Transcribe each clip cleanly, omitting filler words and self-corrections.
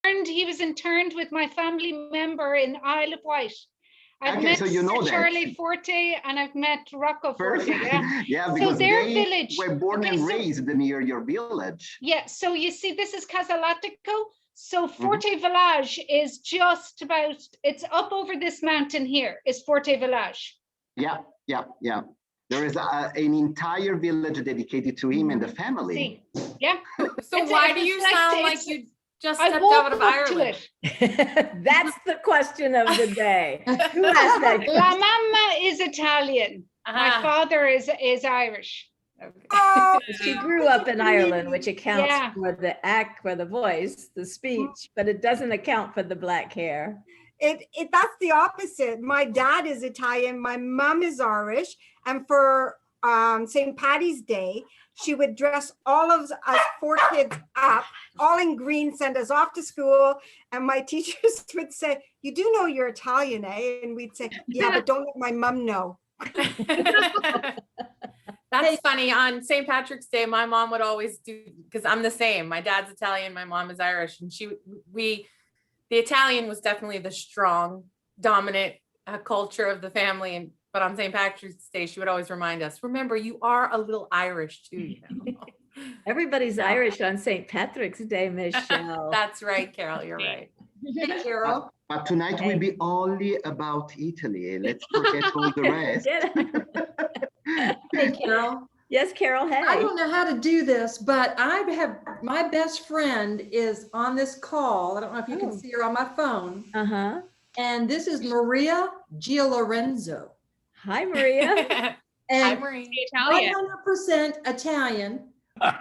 He was interned with my family member in Isle of Wight. I've met so you know that. Charlie Forte and I've met Rocco Forte. Yeah, yeah, because their they village were born and raised near your village. Yeah, so you see, this is Casalatico. So Forte Village is just about, it's up over this mountain here, is Forte Village. Yeah. There is an entire village dedicated to him and the family. See? Yeah. So why do you sound like you just stepped out of Ireland? That's the question of the day. Who asked that question? La mamma is Italian. My father is Irish. Okay. She grew up in Ireland, which accounts for the act, for the voice, the speech, but it doesn't account for the black hair. That's the opposite. My dad is Italian, my mom is Irish, and for St. Paddy's Day, she would dress all of us 4 kids up, all in green, send us off to school, and my teachers would say, "You do know you're Italian, eh?" And we'd say, "Yeah, but don't let my mom know." That's funny. On St. Patrick's Day, my mom would always do, because I'm the same. My dad's Italian, my mom is Irish, and the Italian was definitely the strong, dominant culture of the family. But on St. Patrick's Day, she would always remind us, remember, you are a little Irish too. You know? Everybody's Irish on St. Patrick's Day, Michelle. That's right, Carol. You're right. Hey, Carol. But tonight will be only about Italy. Let's forget all the rest. Hey, Carol. Yes, Carol. Hey. I don't know how to do this, but I have my best friend is on this call. I don't know if you can see her on my phone. And this is Maria Gialorenzo. Hi, Maria. And Hi, Maria. 100% Italian,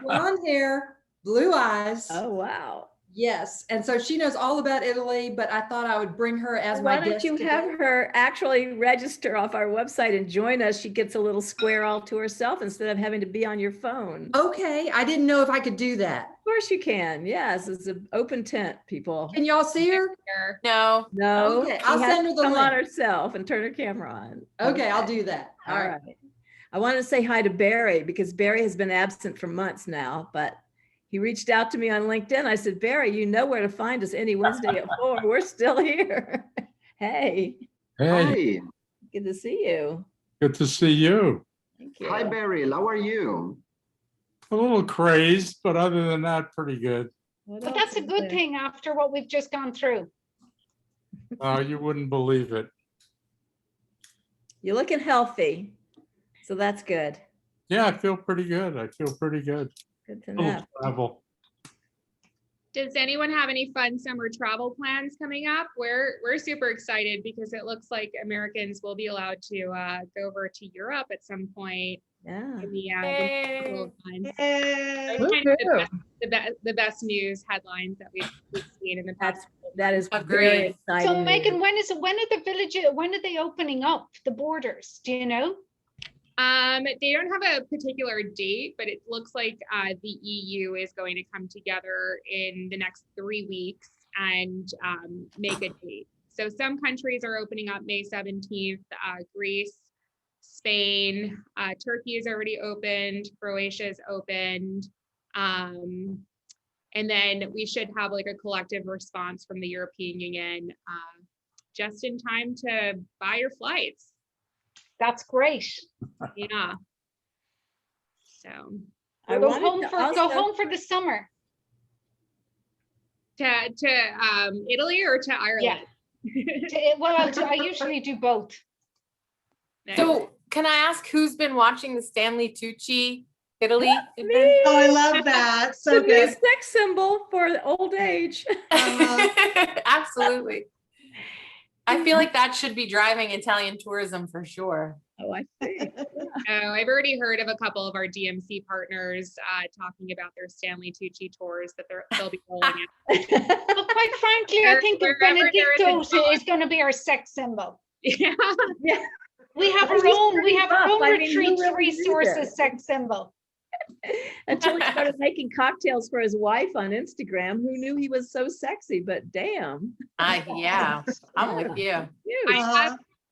blonde hair, blue eyes. Oh, wow. Yes. And so she knows all about Italy, but I thought I would bring her as my guest. Why don't you have her actually register off our website and join us? She gets a little square all to herself instead of having to be on your phone. Okay. I didn't know if I could do that. Of course you can. Yes. It's an open tent, people. Can y'all see her? No. No. Okay. I'll She has send her to the come link. on herself and turn her camera on. Okay. I'll do that. All right. I wanted to say hi to Barry because Barry has been absent for months now, but he reached out to me on LinkedIn. I said, "Barry, you know where to find us any Wednesday at 4. We're still here." Hey. Hey. Good to see you. Good to see you. Thank you. Hi, Beryl. How are you? A little crazed, but other than that, pretty good. But that's a good thing after what we've just gone through. You wouldn't believe it. You're looking healthy. So that's good. Yeah, I feel pretty good. Good to A little know. travel. Does anyone have any fun summer travel plans coming up? We're super excited because it looks like Americans will be allowed to go over to Europe at some point. Yeah. In the Yay. the best news headlines that we've seen in the past. That is very Agreed. exciting. So news. Megan, when are the villages, when are they opening up the borders? Do you know? They don't have a particular date, but it looks like the EU is going to come together in the next 3 weeks and make a date. So some countries are opening up May 17th, Greece, Spain, Turkey is already opened, Croatia is opened. And then we should have like a collective response from the European Union just in time to buy your flights. That's great. Yeah. So I Go wanted to go also- home for the summer. to Italy or to Ireland? Well, I usually do both. So can I ask who's been watching the Stanley Tucci Italy event? Me. Oh, I love that. So It's a new good. sex symbol for old age. Absolutely. I feel like that should be driving Italian tourism for sure. Oh, I see. I've already heard of a couple of our DMC partners talking about their Stanley Tucci tours that they'll be rolling out. Well, quite frankly, I think that Wherever there is a Benedetto is going to be our sex symbol. Yeah. Yeah. We have our He's own pretty rough. I mean, who retreat really resources did it? sex symbol. Until he started making cocktails for his wife on Instagram, who knew he was so sexy, but damn. Yeah, I'm with you. Huge.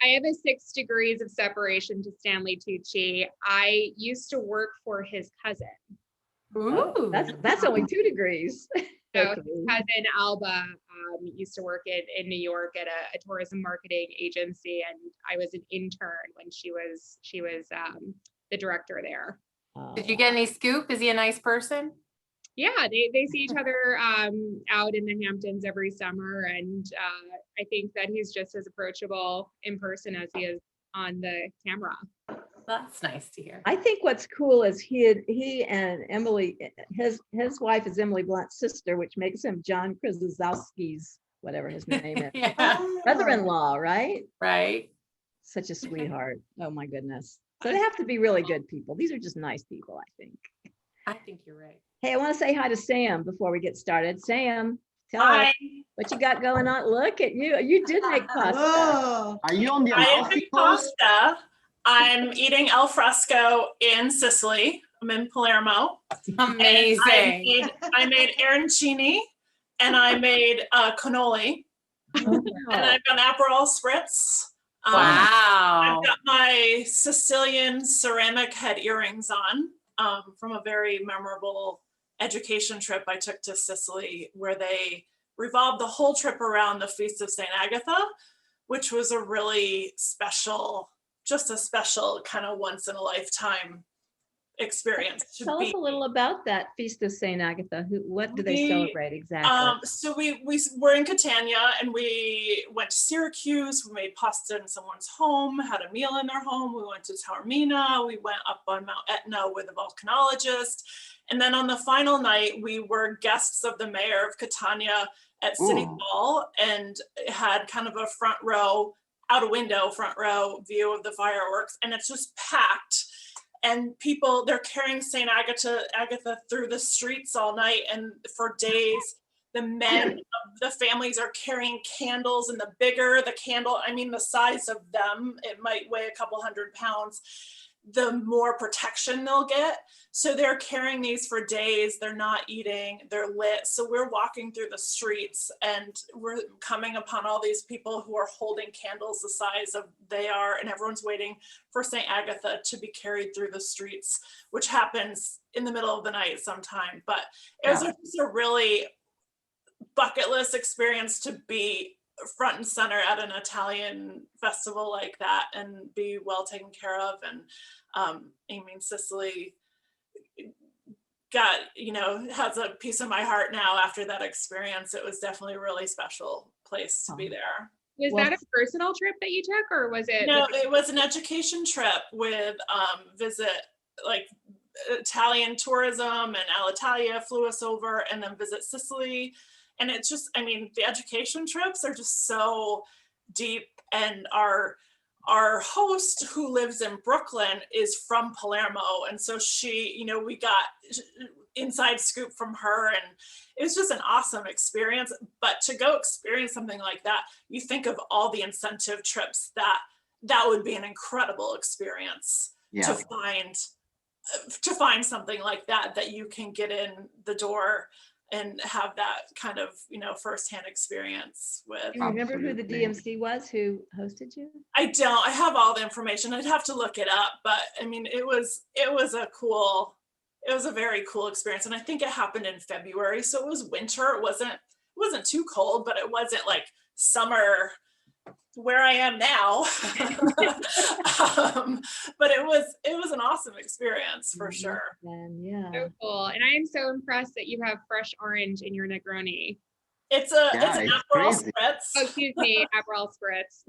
I have a 6 degrees of separation to Stanley Tucci. I used to work for his cousin. Ooh. That's only 2 degrees. So Okay. his cousin Alba used to work in New York at a tourism marketing agency, and I was an intern when she was the director there. Did you get any scoop? Is he a nice person? Yeah, they see each other out in the Hamptons every summer, and I think that he's just as approachable in person as he is on the camera. That's nice to hear. I think what's cool is he and Emily, his wife is Emily Blunt's sister, which makes him John Krzyzowski's, whatever his name is, Yeah, brother-in-law, right? right. Such a sweetheart. Oh my goodness. So they have to be really good people. These are just nice people, I think. I think you're right. Hey, I want to say hi to Sam before we get started. Sam, tell us Hi, what you got going on. Look at you. You did make pasta. Oh, Are you on the I am Amalfi in Coast? pasta. I'm eating al fresco in Sicily. I'm in Palermo. Amazing. I made arancini and I made cannoli, and I've got Aperol spritz. Wow. I've got my Sicilian ceramic head earrings on from a very memorable education trip I took to Sicily, where they revolved the whole trip around the Feast of St. Agatha, which was a really special, just a special kind of once in a lifetime experience. Tell us a little about that Feast of St. Agatha. What do they We, celebrate exactly? So we were in Catania and we went to Syracuse. We made pasta in someone's home, had a meal in their home. We went to Taormina. We went up on Mount Etna with a volcanologist. And then on the final night, we were guests of the mayor of Catania at City Hall and had kind of a front row view of the fireworks. And it's just packed. And people, they're carrying St. Agatha through the streets all night. And for days, the men of the families are carrying candles, and the bigger the candle, I mean, the size of them, it might weigh a couple 100 pounds, the more protection they'll get. So they're carrying these for days. They're not eating, they're lit. So we're walking through the streets and we're coming upon all these people who are holding candles the size of they are, and everyone's waiting for St. Agatha to be carried through the streets, which happens in the middle of the night sometime. But it was just a really bucket list experience to be front and center at an Italian festival like that and be well taken care of. And I mean, Sicily got, has a piece of my heart now after that experience. It was definitely a really special place to be there. Was that a personal trip that you took, or was it? No, it was an education trip with Italian tourism, and Alitalia flew us over, and then visit Sicily. And it's just, I mean, the education trips are just so deep. And our host, who lives in Brooklyn, is from Palermo. And so she, we got inside scoop from her, and it was just an awesome experience. But to go experience something like that, you think of all the incentive trips that would be an incredible experience to find something like that you can get in the door and have that kind of, firsthand experience with. Do you remember who the DMC was who hosted you? I don't. I have all the information. I'd have to look it up, but I mean, it was a very cool experience, and I think it happened in February, so it was winter. It wasn't too cold, but it wasn't like summer where I am now. But it was an awesome experience for sure. Yeah. So cool. And I am so impressed that you have fresh orange in your Negroni. It's an Aperol spritz. Oh, excuse me, Aperol spritz.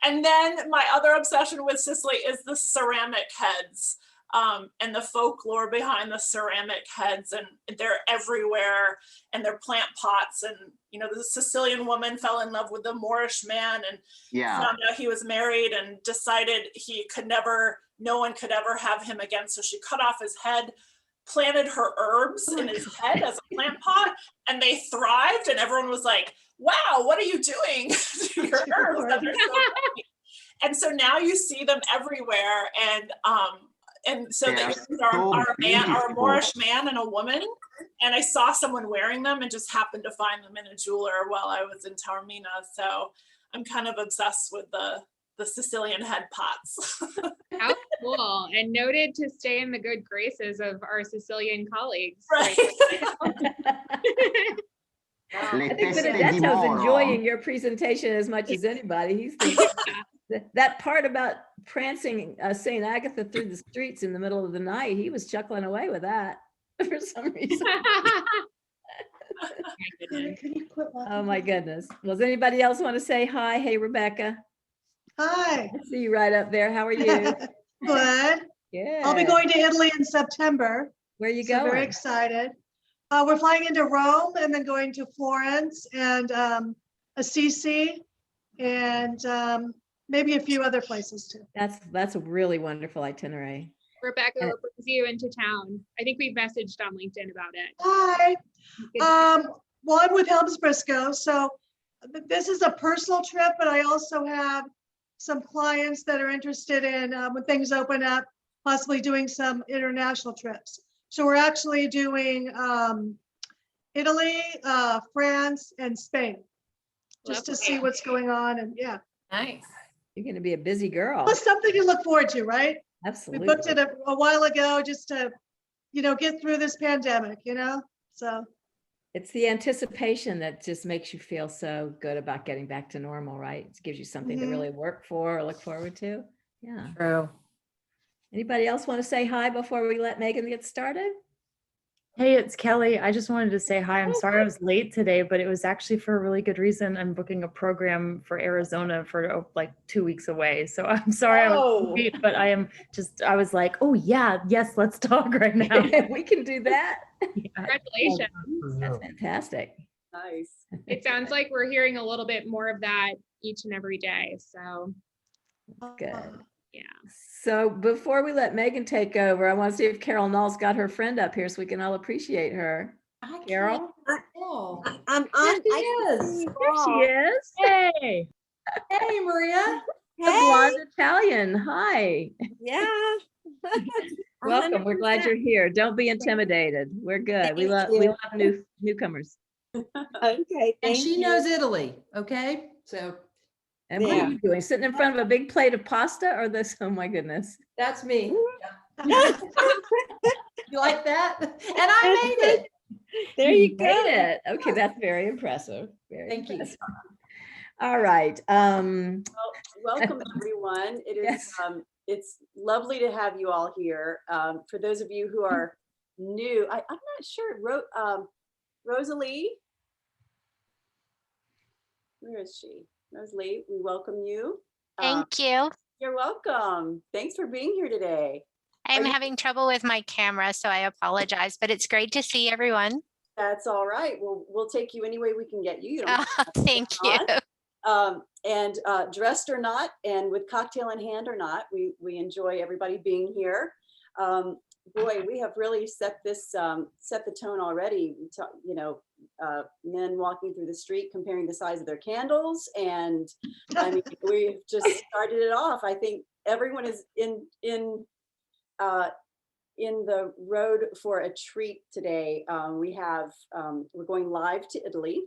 And then my other obsession with Sicily is the ceramic heads. And the folklore behind the ceramic heads, and they're everywhere, and they're plant pots. And the Sicilian woman fell in love with the Moorish man and found out he was married and decided no one could ever have him again. So she cut off his head, planted her herbs in his head as a plant pot, and they thrived. And everyone was like, wow, what are you doing to your herbs? That are so funny. And so now you see them everywhere. And so they are a Moorish man and a woman. And I saw someone wearing them and just happened to find them in a jeweler while I was in Taormina. So I'm kind of obsessed with the the Sicilian head pots. How cool. And noted to stay in the good graces of our Sicilian colleagues. Right. I think Benedetto's enjoying your presentation as much as anybody. He's thinking that part about prancing St. Agatha through the streets in the middle of the night, he was chuckling away with that for some reason. Oh my goodness. Well, does anybody else want to say hi? Hey, Rebecca. Hi. I see you right up there. How are you? Good. Yeah. I'll be going to Italy in September. Where are you So going? very excited. We're flying into Rome and then going to Florence and Assisi and maybe a few other places too. That's a really wonderful itinerary. Rebecca, what brings you into town? I think we've messaged on LinkedIn about it. Hi. Well, I'm with Helms Briscoe, so this is a personal trip, but I also have some clients that are interested in when things open up, possibly doing some international trips. So we're actually doing Italy, France, and Spain, just to see what's going on. And yeah. Nice. You're going to be a busy girl. Well, something to look forward to, right? Absolutely. We booked it a while ago just to, get through this pandemic, so. It's the anticipation that just makes you feel so good about getting back to normal, right? It gives you something to really work for or look forward to. Yeah. True. Anybody else want to say hi before we let Megan get started? Hey, it's Kelly. I just wanted to say hi. I'm sorry I was late today, but it was actually for a really good reason. I'm booking a program for Arizona for like 2 weeks away. So I'm sorry I was late, but I was like, oh yeah, yes, let's talk right now. We can do that. Congratulations. That's fantastic. Nice. It sounds like we're hearing a little bit more of that each and every day. So good. Yeah. So before we let Megan take over, I want to see if Carol Null's got her friend up here so we can all appreciate her. Hi, Carol? I'm on. There she is. There she is. Hey. Hey, Maria. The blonde Italian. Hi. Yeah. Welcome. We're glad you're here. Don't be intimidated. We're good. We love newcomers. Okay. And she knows Italy. Okay. So. And what are you doing? Sitting in front of a big plate of pasta or this? Oh my goodness. That's me. You like that? And I made it. There you go. Made it. Okay, that's very impressive. Thank you. All right. Well, welcome everyone. It is it's lovely to have you all here. For those of you who are new, I'm not sure. Rosalie, where is she? Rosalie, we welcome you. Thank you. You're welcome. Thanks for being here today. I'm having trouble with my camera, so I apologize, but it's great to see everyone. That's all right. We'll take you any way we can get you. You don't have to thank you. And dressed or not, and with cocktail in hand or not, we enjoy everybody being here. Boy, we have really set the tone already. Men walking through the street comparing the size of their candles, and I mean, we've just started it off. I think everyone is in the road for a treat today. We're going live to Italy,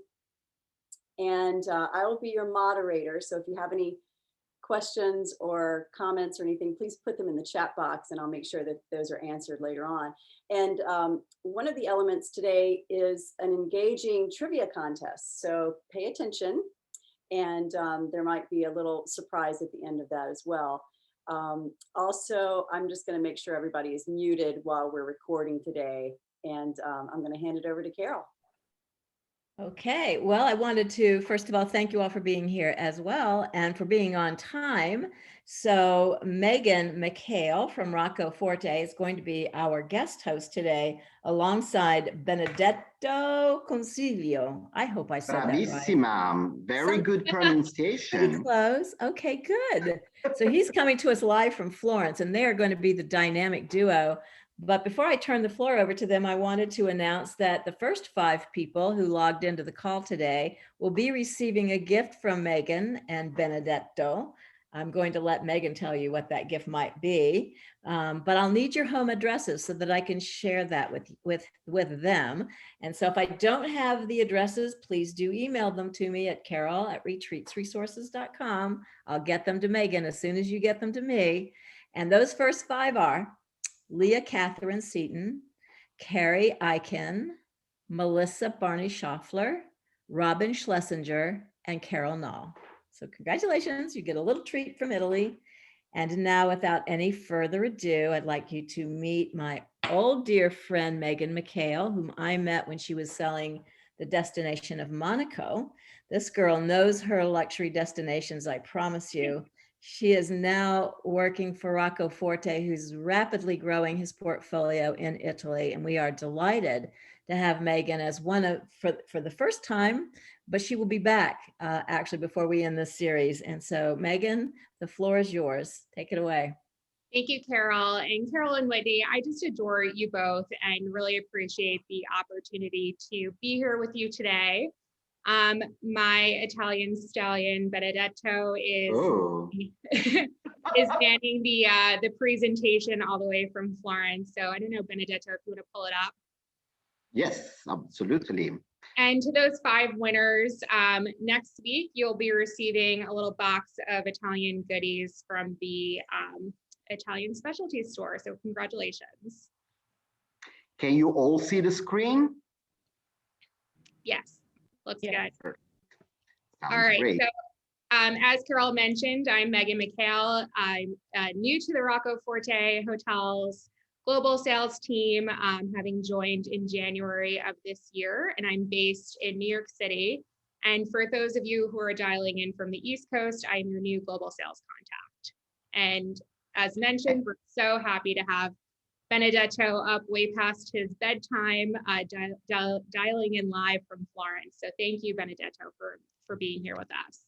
and I will be your moderator. So if you have any questions or comments or anything, please put them in the chat box and I'll make sure that those are answered later on. And one of the elements today is an engaging trivia contest. So pay attention, and there might be a little surprise at the end of that as well. Also, I'm just going to make sure everybody is muted while we're recording today, and I'm going to hand it over to Carol. Okay, well, I wanted to, first of all, thank you all for being here as well and for being on time. So Megan McHale from Rocco Forte is going to be our guest host today alongside Benedetto Consiglio. I hope I said that right. Bravissima. Very good pronunciation. Pretty close. Okay, good. So he's coming to us live from Florence, and they are going to be the dynamic duo. But before I turn the floor over to them, I wanted to announce that the first 5 people who logged into the call today will be receiving a gift from Megan and Benedetto. I'm going to let Megan tell you what that gift might be, but I'll need your home addresses so that I can share that with them. And so if I don't have the addresses, please do email them to me at carol@retreatsresources.com. I'll get them to Megan as soon as you get them to me. And those first 5 are Leah Catherine Seaton, Carrie Eichen, Melissa Barney Schaffler, Robin Schlesinger, and Carol Nall. So congratulations, you get a little treat from Italy. And now, without any further ado, I'd like you to meet my old dear friend, Megan McHale, whom I met when she was selling the destination of Monaco. This girl knows her luxury destinations, I promise you. She is now working for Rocco Forte, who's rapidly growing his portfolio in Italy. And we are delighted to have Megan as one of, for the first time, but she will be back actually before we end this series. And so Megan, the floor is yours. Take it away. Thank you, Carol. And Carol and Whitney, I just adore you both and really appreciate the opportunity to be here with you today. My Italian Stallion Benedetto is is manning the presentation all the way from Florence. So I don't know, Benedetto, if you want to pull it up. Yes, absolutely. And to those 5 winners, next week, you'll be receiving a little box of Italian goodies from the Italian specialty store. So congratulations. Can you all see the screen? Yes, looks good. Sounds All right, great. so as Carol mentioned, I'm Megan McHale. I'm new to the Rocco Forte Hotels global sales team, having joined in January of this year, and I'm based in New York City. And for those of you who are dialing in from the East Coast, I'm your new global sales contact. And as mentioned, we're so happy to have Benedetto up way past his bedtime, dialing in live from Florence. So thank you, Benedetto, for being here with us.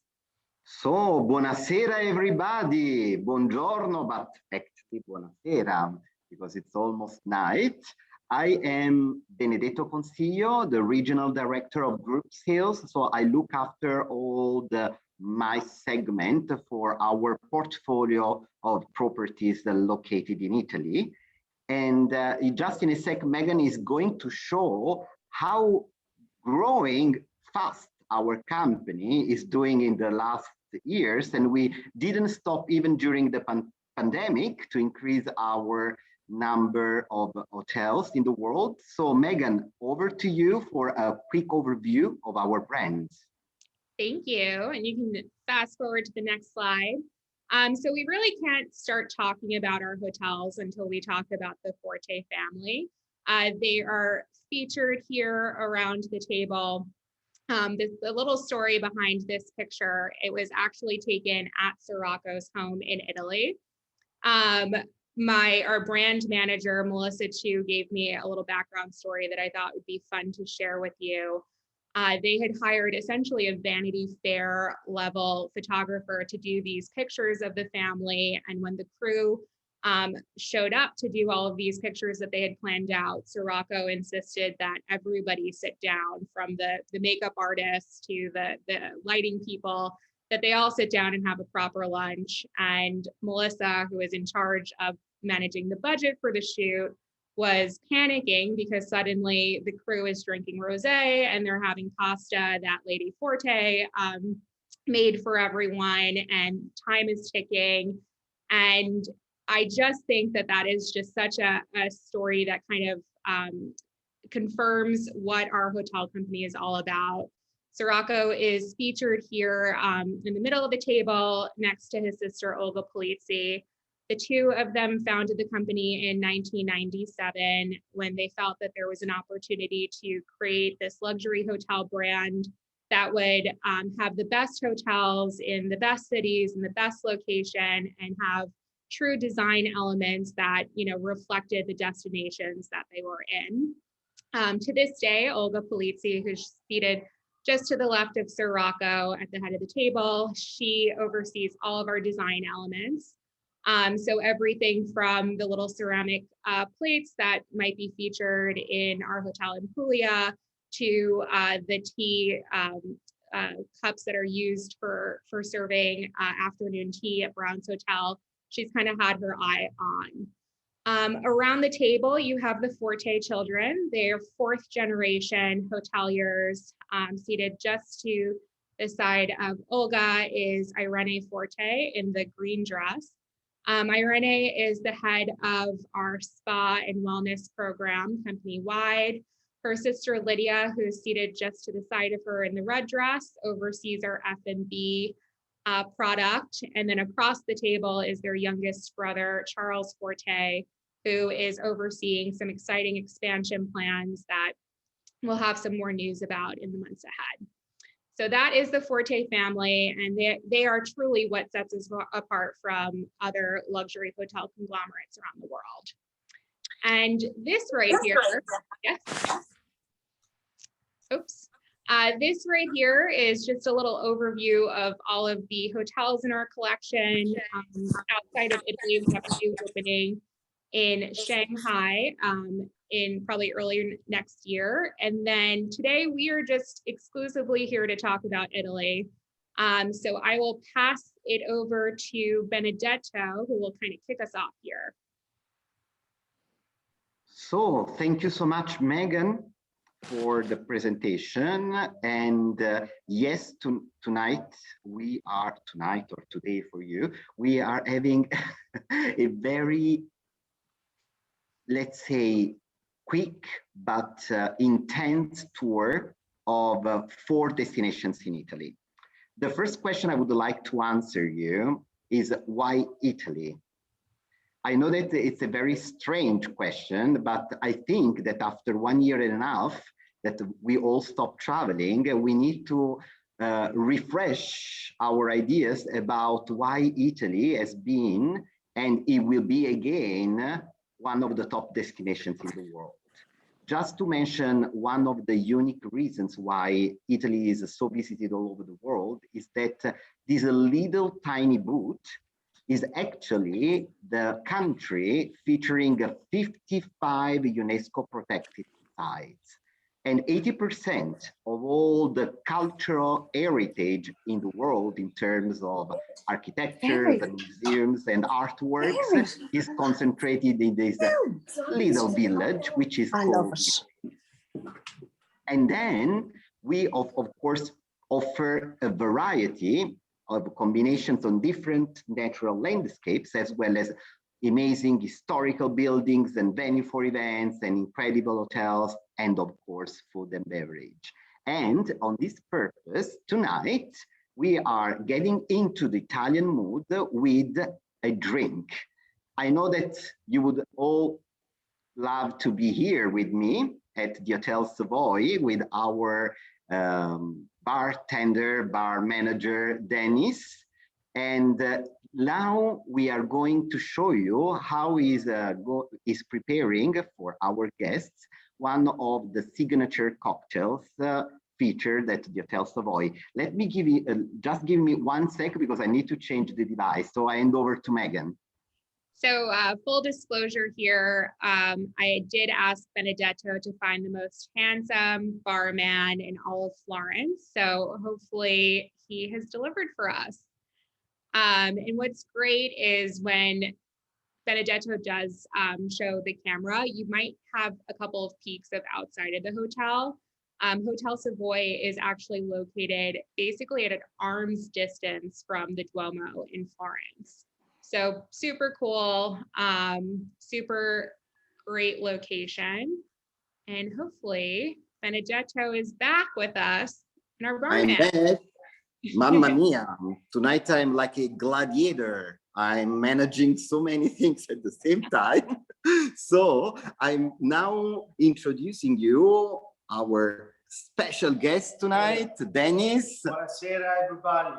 So, buonasera everybody. Buongiorno, but actually buonasera, because it's almost night. I am Benedetto Consiglio, the Regional Director of Group Sales. So I look after all my segment for our portfolio of properties located in Italy. And just in a sec, Megan is going to show how growing fast our company is doing in the last years. And we didn't stop even during the pandemic to increase our number of hotels in the world. So Megan, over to you for a quick overview of our brands. Thank you. And you can fast forward to the next slide. So we really can't start talking about our hotels until we talk about the Forte family. They are featured here around the table. The little story behind this picture, it was actually taken at Sir Rocco's home in Italy. Our brand manager, Melissa Chu, gave me a little background story that I thought would be fun to share with you. They had hired essentially a Vanity Fair level photographer to do these pictures of the family. And when the crew showed up to do all of these pictures that they had planned out, Sir Rocco insisted that everybody sit down, from the makeup artists to the lighting people, that they all sit down and have a proper lunch. And Melissa, who is in charge of managing the budget for the shoot, was panicking because suddenly the crew is drinking rosé and they're having pasta that Lady Forte made for everyone, and time is ticking. And I just think that that is just such a story that kind of confirms what our hotel company is all about. Sir Rocco is featured here in the middle of the table next to his sister, Olga Polizzi. The two of them founded the company in 1997 when they felt that there was an opportunity to create this luxury hotel brand that would have the best hotels in the best cities and the best location, and have true design elements that, reflected the destinations that they were in. To this day, Olga Polizzi, who's seated just to the left of Sir Rocco at the head of the table, she oversees all of our design elements. So everything from the little ceramic plates that might be featured in our hotel in Puglia to the tea cups that are used for serving afternoon tea at Brown's Hotel. She's kind of had her eye on. Around the table, you have the Forte children. They're fourth generation hoteliers. Seated just to the side of Olga is Irene Forte in the green dress. Irene is the head of our spa and wellness program company-wide. Her sister Lydia, who is seated just to the side of her in the red dress, oversees our F&B product. And then across the table is their youngest brother, Charles Forte, who is overseeing some exciting expansion plans that we'll have some more news about in the months ahead. So that is the Forte family, and they are truly what sets us apart from other luxury hotel conglomerates around the world. And this right here, yes. Oops. This right here is just a little overview of all of the hotels in our collection. Outside of Italy, we have a new opening in Shanghai in probably early next year. And then today we are just exclusively here to talk about Italy. So I will pass it over to Benedetto, who will kind of kick us off here. So thank you so much, Megan, for the presentation. And yes, tonight or today for you, we are having a very, let's say, quick but intense tour of 4 destinations in Italy. The first question I would like to answer you is, why Italy? I know that it's a very strange question, but I think that after 1.5 years that we all stopped traveling, we need to refresh our ideas about why Italy has been, and it will be again, one of the top destinations in the world. Just to mention one of the unique reasons why Italy is so visited all over the world is that this little tiny boot is actually the country featuring 55 UNESCO protected sites. And 80% of all the cultural heritage in the world in terms of architecture and museums and artworks is concentrated in this little village, which is called Italy. And then we, of course, offer a variety of combinations on different natural landscapes, as well as amazing historical buildings and venue for events and incredible hotels, and of course, food and beverage. And on this purpose, tonight, we are getting into the Italian mood with a drink. I know that you would all love to be here with me at the Hotel Savoy with our bartender, bar manager, Dennis. And now we are going to show you how he's preparing for our guests one of the signature cocktails featured at the Hotel Savoy. Let me give you, just give me 1 second because I need to change the device. So I hand over to Megan. So full disclosure here, I did ask Benedetto to find the most handsome barman in all of Florence. So hopefully he has delivered for us. And what's great is when Benedetto does show the camera, you might have a couple of peeks of outside of the hotel. Hotel Savoy is actually located basically at an arm's distance from the Duomo in Florence. So super cool, super great location. And hopefully Benedetto is back with us in our barman. I'm back. Mamma mia, tonight I'm like a gladiator. I'm managing so many things at the same time. So I'm now introducing you our special guest tonight, Dennis. Buonasera, everybody.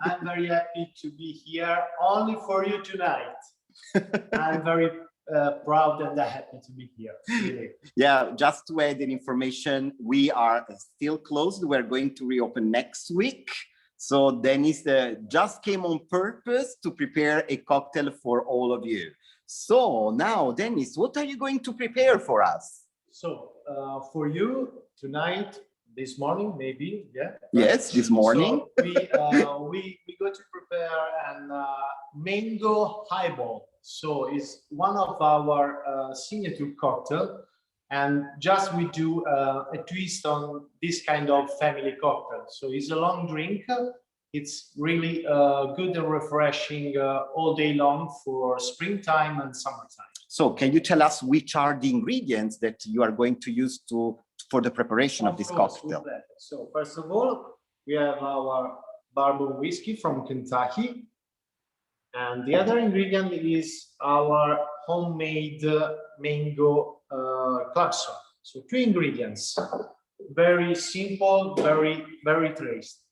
I'm very happy to be here only for you tonight. I'm very proud and happy to be here. Really. Yeah, just to add an information, we are still closed. We're going to reopen next week. So Dennis just came on purpose to prepare a cocktail for all of you. So now, Dennis, what are you going to prepare for us? So for you tonight, this morning, maybe, yeah. Yes, this morning. So we go to prepare an mango highball. So it's one of our signature cocktail, and just we do a twist on this kind of family cocktail. So it's a long drink. It's really good and refreshing all day long for springtime and summertime. So can you tell us which are the ingredients that you are going to use for the preparation of this cocktail? So first of all, we have our bourbon whiskey from Kentucky. And the other ingredient is our homemade mango club soda. So 2 ingredients, very simple, very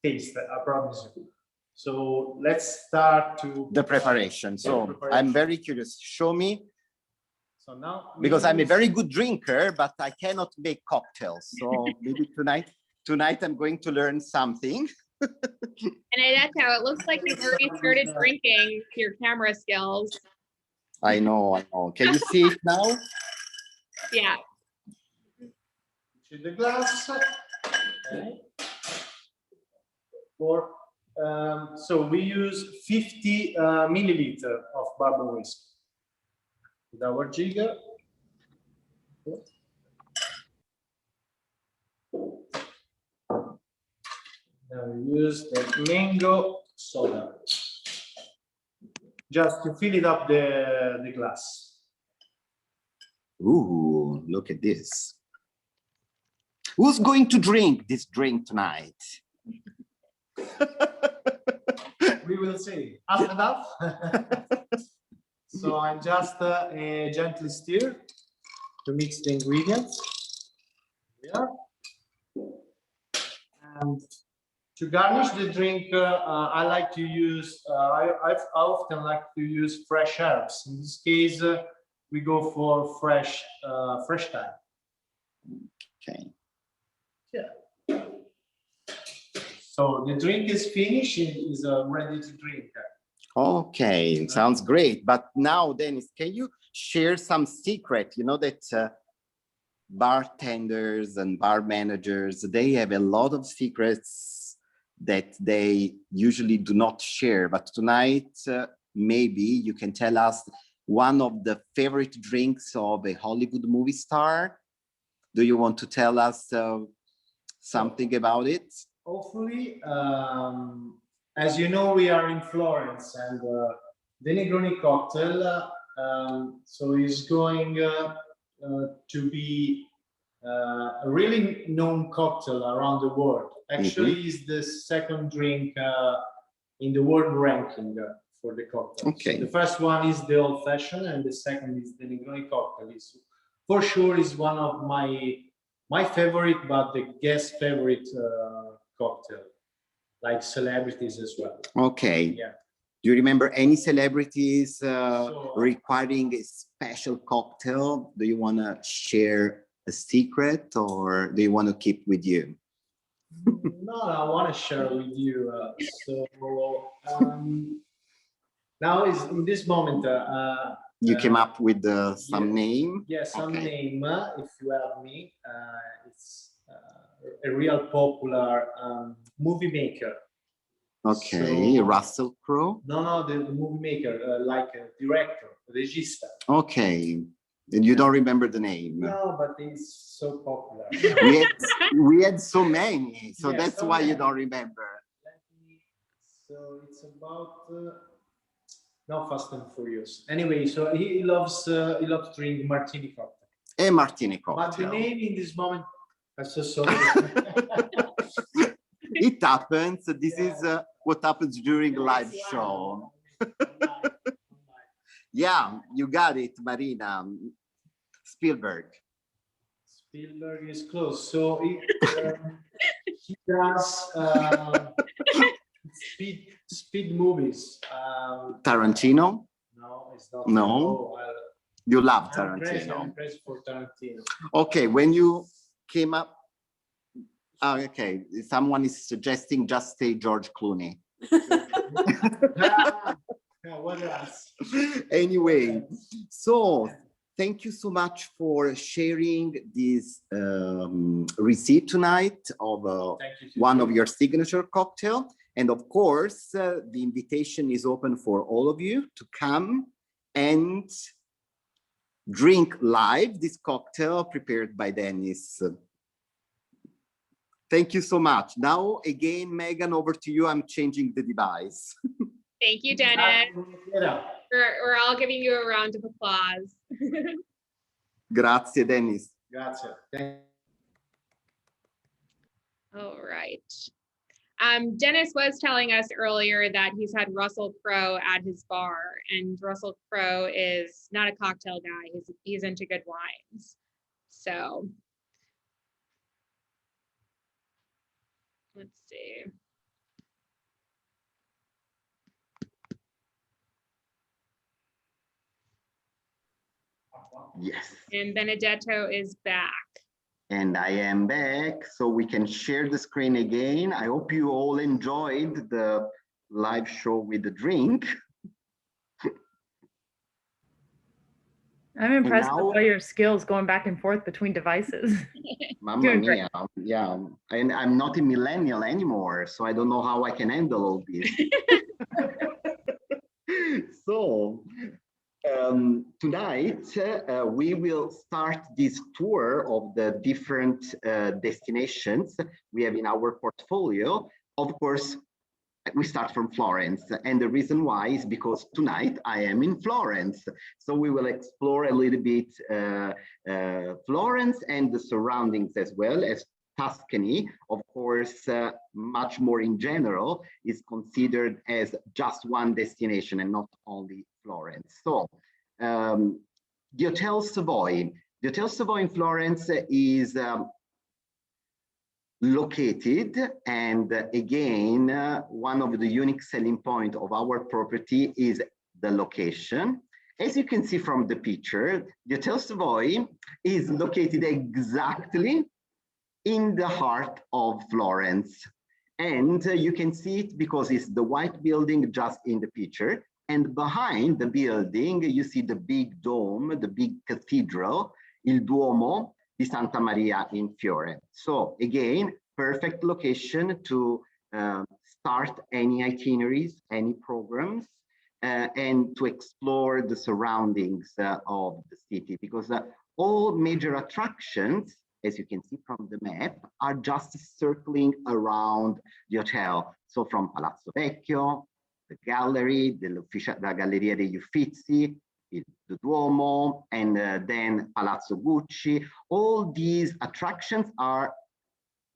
tasty, I promise you. So let's start to the preparation. So I'm very curious, show me. So now, because I'm a very good drinker, but I cannot make cocktails. So maybe tonight I'm going to learn something. And that's how it looks like you've already started drinking your camera skills. I know. Can you see it now? Yeah. To the glass. Okay. So we use 50 milliliter of bourbon whiskey. With our jigger. Now we use the mango soda just to fill it up the glass. Ooh, look at this. Who's going to drink this drink tonight? We will see. After that. So I just gently stir to mix the ingredients. Yeah. And to garnish the drink, I like to use, I often like to use fresh herbs. In this case, we go for fresh thyme. Okay. Yeah. So the drink is finished, it is ready to drink. Okay, sounds great. But now, Dennis, can you share some secret? You know that bartenders and bar managers, they have a lot of secrets that they usually do not share. But tonight, maybe you can tell us one of the favorite drinks of a Hollywood movie star. Do you want to tell us something about it? Hopefully, as you know, we are in Florence, and the Negroni cocktail, so is going to be a really known cocktail around the world. Actually, it's the second drink in the world ranking for the cocktail. Okay. So the first one is the old fashioned, and the second is the Negroni cocktail. It's, for sure, is one of my favorite, but the guest favorite cocktail. Like celebrities as well. Okay. Yeah. Do you remember any celebrities requiring a special cocktail? Do you want to share a secret, or do you want to keep with you? No, I want to share with you. Now is in this moment. You came up with some name? Yeah, some name. If you have me, it's a real popular movie maker. Okay, so, Russell Crowe? No, the movie maker, like a director, regista. Okay, and you don't remember the name? No, but it's so popular. we had so many, so yeah, that's so why you don't remember. So it's about not Fast and Furious. Anyway, so he loves drink martini cocktail. A martini cocktail. But the name in this moment. I'm so sorry. It happens. This is what happens during live show. Yeah, you got it, Marina. Spielberg. Spielberg is close. So he does speed movies. Tarantino? No, it's not. No. You love Tarantino. I'm crazy for Tarantino. Okay, when you came up. Oh, okay, someone is suggesting just say George Clooney. What else? Anyway, so thank you so much for sharing this receipt tonight of one of your signature cocktail. And of course, the invitation is open for all of you to come and drink live this cocktail prepared by Dennis. Thank you so much. Now, again, Megan, over to you. I'm changing the device. Thank you, Dennis. We're all giving you a round of applause. Grazie, Dennis. Grazie. All right. Dennis was telling us earlier that he's had Russell Crowe at his bar, and Russell Crowe is not a cocktail guy. He's into good wines. So let's see. Yes. And Benedetto is back. And I am back, so we can share the screen again. I hope you all enjoyed the live show with the drink. I'm impressed with all your skills going back and forth between devices. Mamma mia, yeah. And I'm not a millennial anymore, so I don't know how I can handle all this. So, tonight, we will start this tour of the different destinations we have in our portfolio. Of course, we start from Florence, and the reason why is because tonight I am in Florence. So we will explore a little bit Florence and the surroundings, as well as Tuscany. Of course, much more in general is considered as just one destination and not only Florence. So the Hotel Savoy. The Hotel Savoy in Florence is located, and again, one of the unique selling point of our property is the location. As you can see from the picture, the Hotel Savoy is located exactly in the heart of Florence. And you can see it because it's the white building just in the picture. And behind the building, you see the big dome, the big cathedral, Il Duomo di Santa Maria in Fiore. So again, perfect location to start any itineraries, any programs, and to explore the surroundings of the city, because all major attractions, as you can see from the map, are just circling around the hotel. So from Palazzo Vecchio, the gallery, la Galleria degli Uffizi, the Duomo, and then Palazzo Gucci. All these attractions are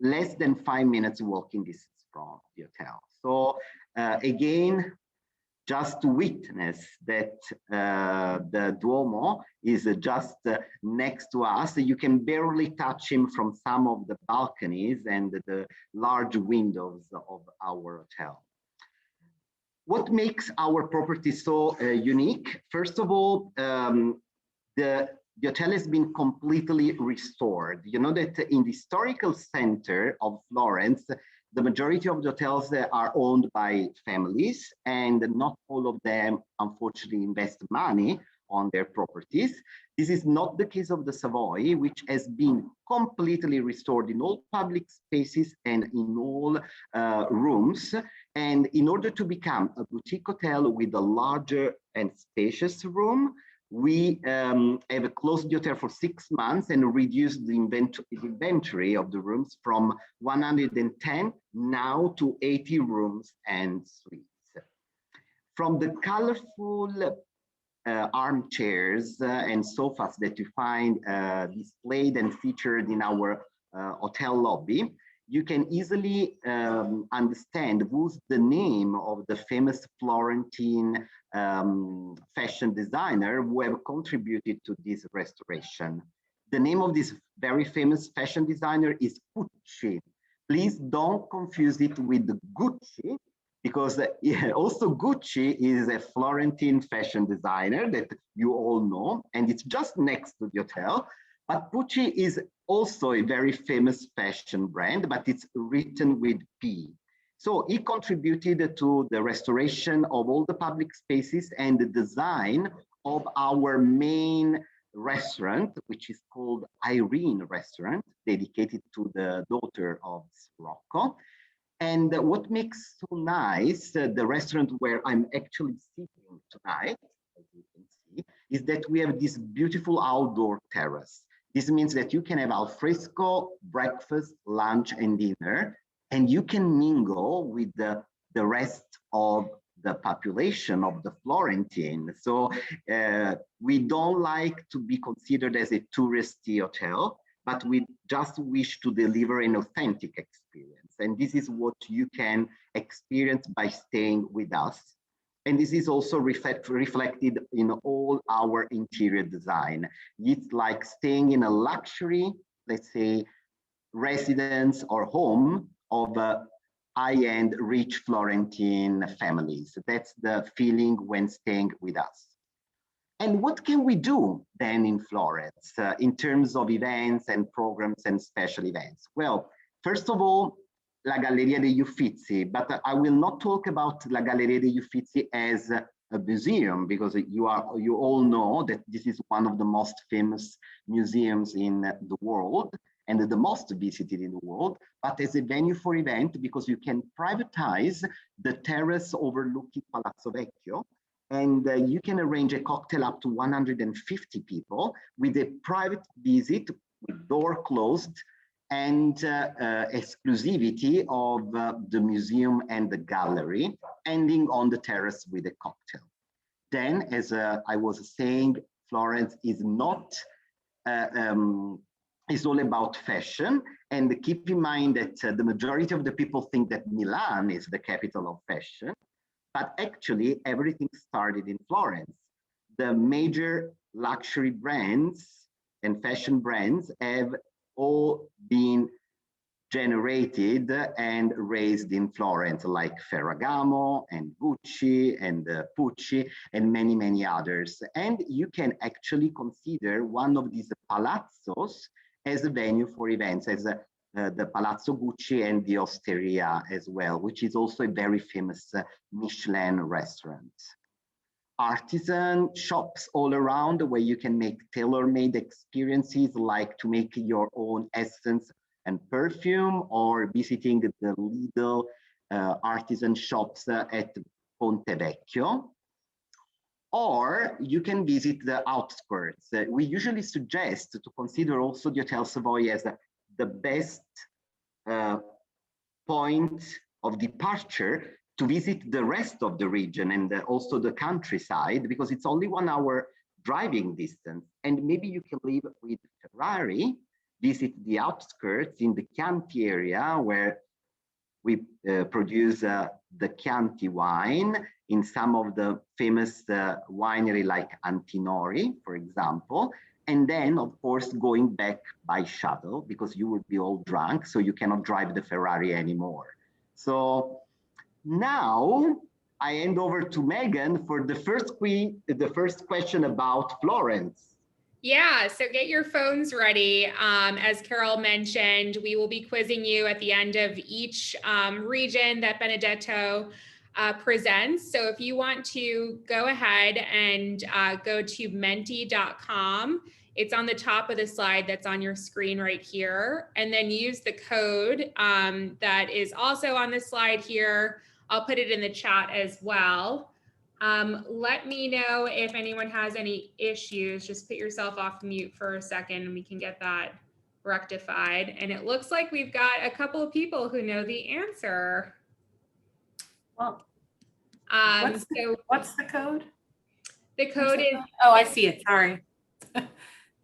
less than 5 minutes walking distance from the hotel. So again, just to witness that the Duomo is just next to us. You can barely touch him from some of the balconies and the large windows of our hotel. What makes our property so unique? First of all, the hotel has been completely restored. You know that in the historical center of Florence, the majority of the hotels are owned by families, and not all of them, unfortunately, invest money on their properties. This is not the case of the Savoy, which has been completely restored in all public spaces and in all rooms. And in order to become a boutique hotel with a larger and spacious room, we have closed the hotel for 6 months and reduced the inventory of the rooms from 110 now to 80 rooms and suites. From the colorful armchairs and sofas that you find displayed and featured in our hotel lobby, you can easily understand who's the name of the famous Florentine fashion designer who have contributed to this restoration. The name of this very famous fashion designer is Pucci. Please don't confuse it with Gucci, because also Gucci is a Florentine fashion designer that you all know, and it's just next to the hotel. But Pucci is also a very famous fashion brand, but it's written with P. So he contributed to the restoration of all the public spaces and the design of our main restaurant, which is called Irene Restaurant, dedicated to the daughter of Rocco. And what makes so nice, the restaurant where I'm actually sitting tonight, as you can see, is that we have this beautiful outdoor terrace. This means that you can have al fresco breakfast, lunch, and dinner, and you can mingle with the rest of the population of the Florentine. So we don't like to be considered as a touristy hotel, but we just wish to deliver an authentic experience. And this is what you can experience by staying with us. And this is also reflected in all our interior design. It's like staying in a luxury, let's say, residence or home of high-end rich Florentine families. That's the feeling when staying with us. And what can we do then in Florence in terms of events and programs and special events? Well, first of all, La Galleria degli Uffizi, but I will not talk about La Galleria degli Uffizi as a museum, because you all know that this is one of the most famous museums in the world and the most visited in the world, but as a venue for event, because you can privatize the terrace overlooking Palazzo Vecchio, and you can arrange a cocktail up to 150 people with a private visit with door closed and exclusivity of the museum and the gallery, ending on the terrace with a cocktail. Then, as I was saying, Florence is not, it's all about fashion. And keep in mind that the majority of the people think that Milan is the capital of fashion, but actually everything started in Florence. The major luxury brands and fashion brands have all been generated and raised in Florence, like Ferragamo and Gucci and Pucci and many, many others. And you can actually consider one of these palazzos as a venue for events, as the Palazzo Gucci and the Osteria as well, which is also a very famous Michelin restaurant. Artisan shops all around where you can make tailor-made experiences, like to make your own essence and perfume, or visiting the Lidl artisan shops at Ponte Vecchio. Or you can visit the outskirts. We usually suggest to consider also the Hotel Savoy as the best point of departure to visit the rest of the region and also the countryside, because it's only 1 hour driving distance. And maybe you can leave with Ferrari, visit the outskirts in the Chianti area where we produce the Chianti wine in some of the famous winery like Antinori, for example. And then, of course, going back by shuttle, because you will be all drunk, so you cannot drive the Ferrari anymore. So now I hand over to Megan for the first question about Florence. Yeah, so get your phones ready. As Carol mentioned, we will be quizzing you at the end of each region that Benedetto presents. So if you want to go ahead and go to menti.com, it's on the top of the slide that's on your screen right here, and then use the code that is also on the slide here. I'll put it in the chat as well. Let me know if anyone has any issues. Just put yourself off mute for a second and we can get that rectified. And it looks like we've got a couple of people who know the answer. Well, what's the code? The code is, oh, I see it, sorry.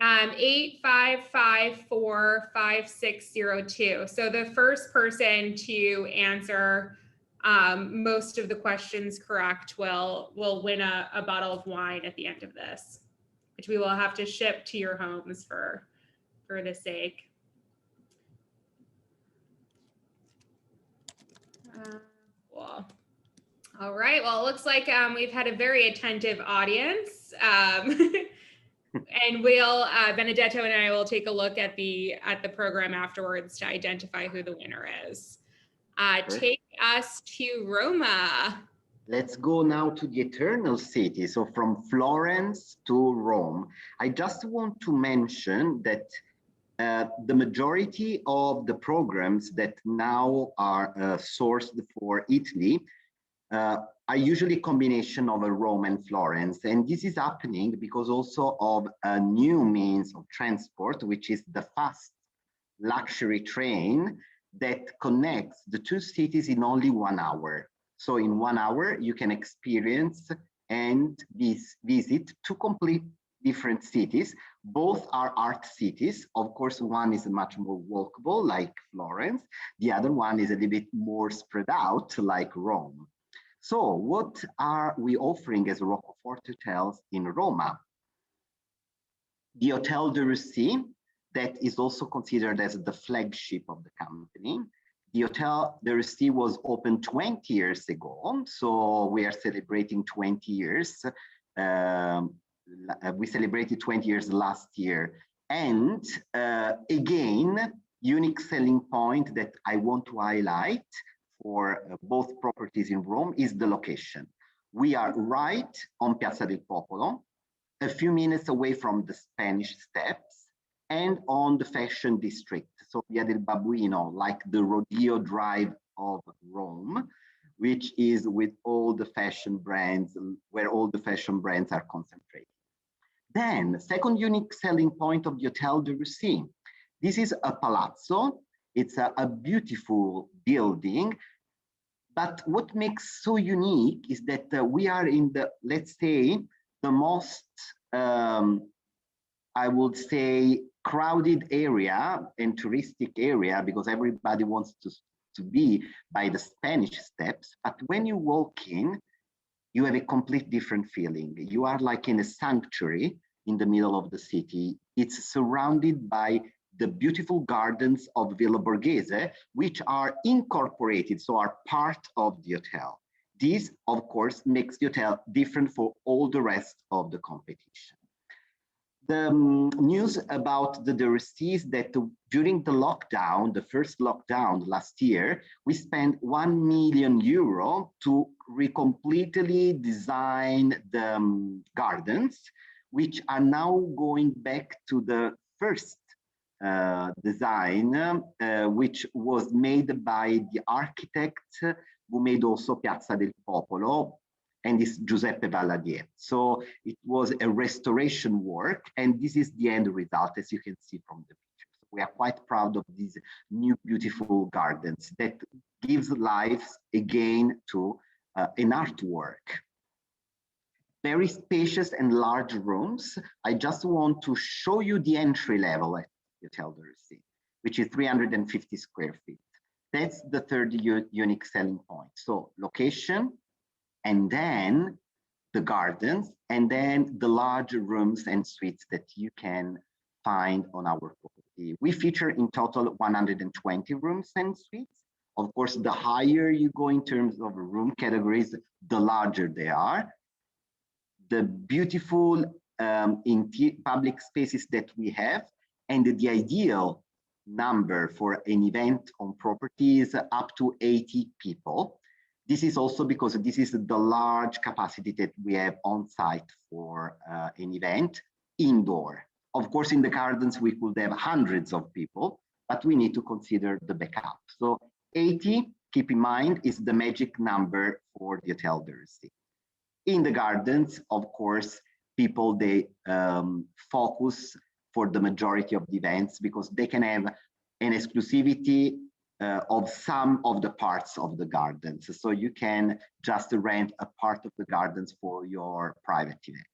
85545602. So the first person to answer most of the questions correct will win a bottle of wine at the end of this, which we will have to ship to your homes for the sake. Cool. All right, well, it looks like we've had a very attentive audience. And Benedetto and I will take a look at the program afterwards to identify who the winner is. Take us to Roma. Let's go now to the eternal city. So from Florence to Rome. I just want to mention that the majority of the programs that now are sourced for Italy are usually a combination of Rome and Florence. And this is happening because also of a new means of transport, which is the fast luxury train that connects the two cities in only 1 hour. So in 1 hour, you can experience and visit two complete different cities. Both are art cities. Of course, one is much more walkable, like Florence. The other one is a little bit more spread out, like Rome. So what are we offering as Rocco Forte Hotels in Roma? The Hotel de Russie, that is also considered as the flagship of the company. The Hotel de Russie was opened 20 years ago, so we are celebrating 20 years. We celebrated 20 years last year. And again, unique selling point that I want to highlight for both properties in Rome is the location. We are right on Piazza del Popolo, a few minutes away from the Spanish Steps, and on the fashion district, so Via del Babuino, like the rodeo drive of Rome, which is with all the fashion brands, where all the fashion brands are concentrated. Then, second unique selling point of the Hotel de Russie. This is a palazzo. It's a beautiful building, but what makes so unique is that we are in the, let's say, the most, I would say, crowded area and touristic area, because everybody wants to be by the Spanish Steps. But when you walk in, you have a complete different feeling. You are like in a sanctuary in the middle of the city. It's surrounded by the beautiful gardens of Villa Borghese, which are incorporated, so are part of the hotel. This, of course, makes the hotel different for all the rest of the competition. The news about the Russie is that during the lockdown, the first lockdown last year, we spent €1 million to completely design the gardens, which are now going back to the first design, which was made by the architect who made also Piazza del Popolo, and it's Giuseppe Valladier. So it was a restoration work, and this is the end result, as you can see from the pictures. We are quite proud of these new beautiful gardens that gives life again to an artwork. Very spacious and large rooms. I just want to show you the entry level at the Hotel de Russie, which is 350 square feet. That's the third unique selling point. So location, and then the gardens, and then the large rooms and suites that you can find on our property. We feature in total 120 rooms and suites. Of course, the higher you go in terms of room categories, the larger they are. The beautiful public spaces that we have, and the ideal number for an event on property is up to 80 people. This is also because this is the large capacity that we have on site for an event indoor. Of course, in the gardens, we could have hundreds of people, but we need to consider the backup. So 80, keep in mind, is the magic number for the Hotel de Russie. In the gardens, of course, people, they focus for the majority of the events because they can have an exclusivity of some of the parts of the gardens. So you can just rent a part of the gardens for your private event.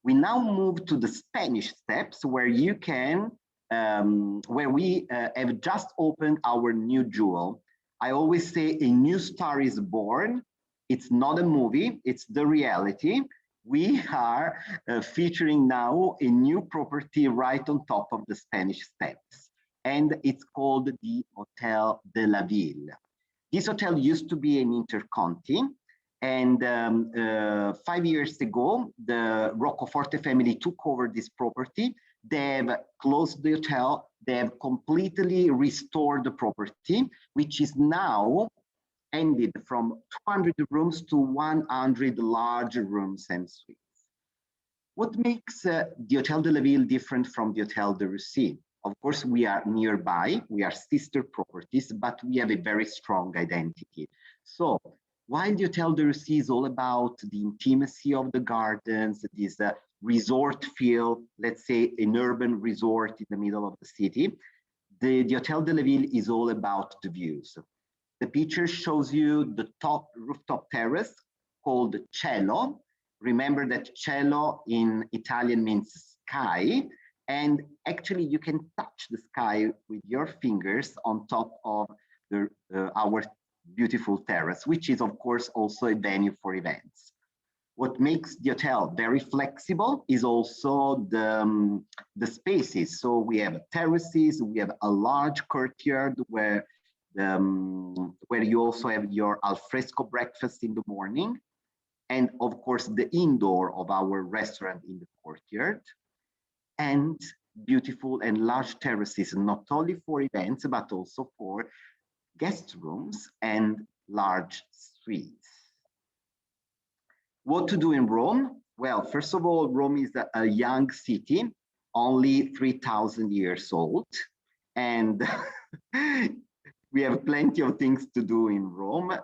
We now move to the Spanish Steps, where you can, where we have just opened our new jewel. I always say a new star is born. It's not a movie, it's the reality. We are featuring now a new property right on top of the Spanish Steps, and it's called the Hotel de la Ville. This hotel used to be an interconti, and 5 years ago, the Rocco Forte family took over this property. They have closed the hotel, they have completely restored the property, which is now ended from 200 rooms to 100 large rooms and suites. What makes the Hotel de la Ville different from the Hotel de Russie? Of course, we are nearby, we are sister properties, but we have a very strong identity. So while the Hotel de Russie is all about the intimacy of the gardens, this resort feel, let's say an urban resort in the middle of the city, the Hotel de la Ville is all about the views. The picture shows you the top rooftop terrace called cielo. Remember that cielo in Italian means sky, and actually you can touch the sky with your fingers on top of our beautiful terrace, which is of course also a venue for events. What makes the hotel very flexible is also the spaces. So we have terraces, we have a large courtyard where you also have your alfresco breakfast in the morning, and of course the indoor of our restaurant in the courtyard, and beautiful and large terraces, not only for events, but also for guest rooms and large suites. What to do in Rome? Well, first of all, Rome is a young city, only 3,000 years old. And we have plenty of things to do in Rome.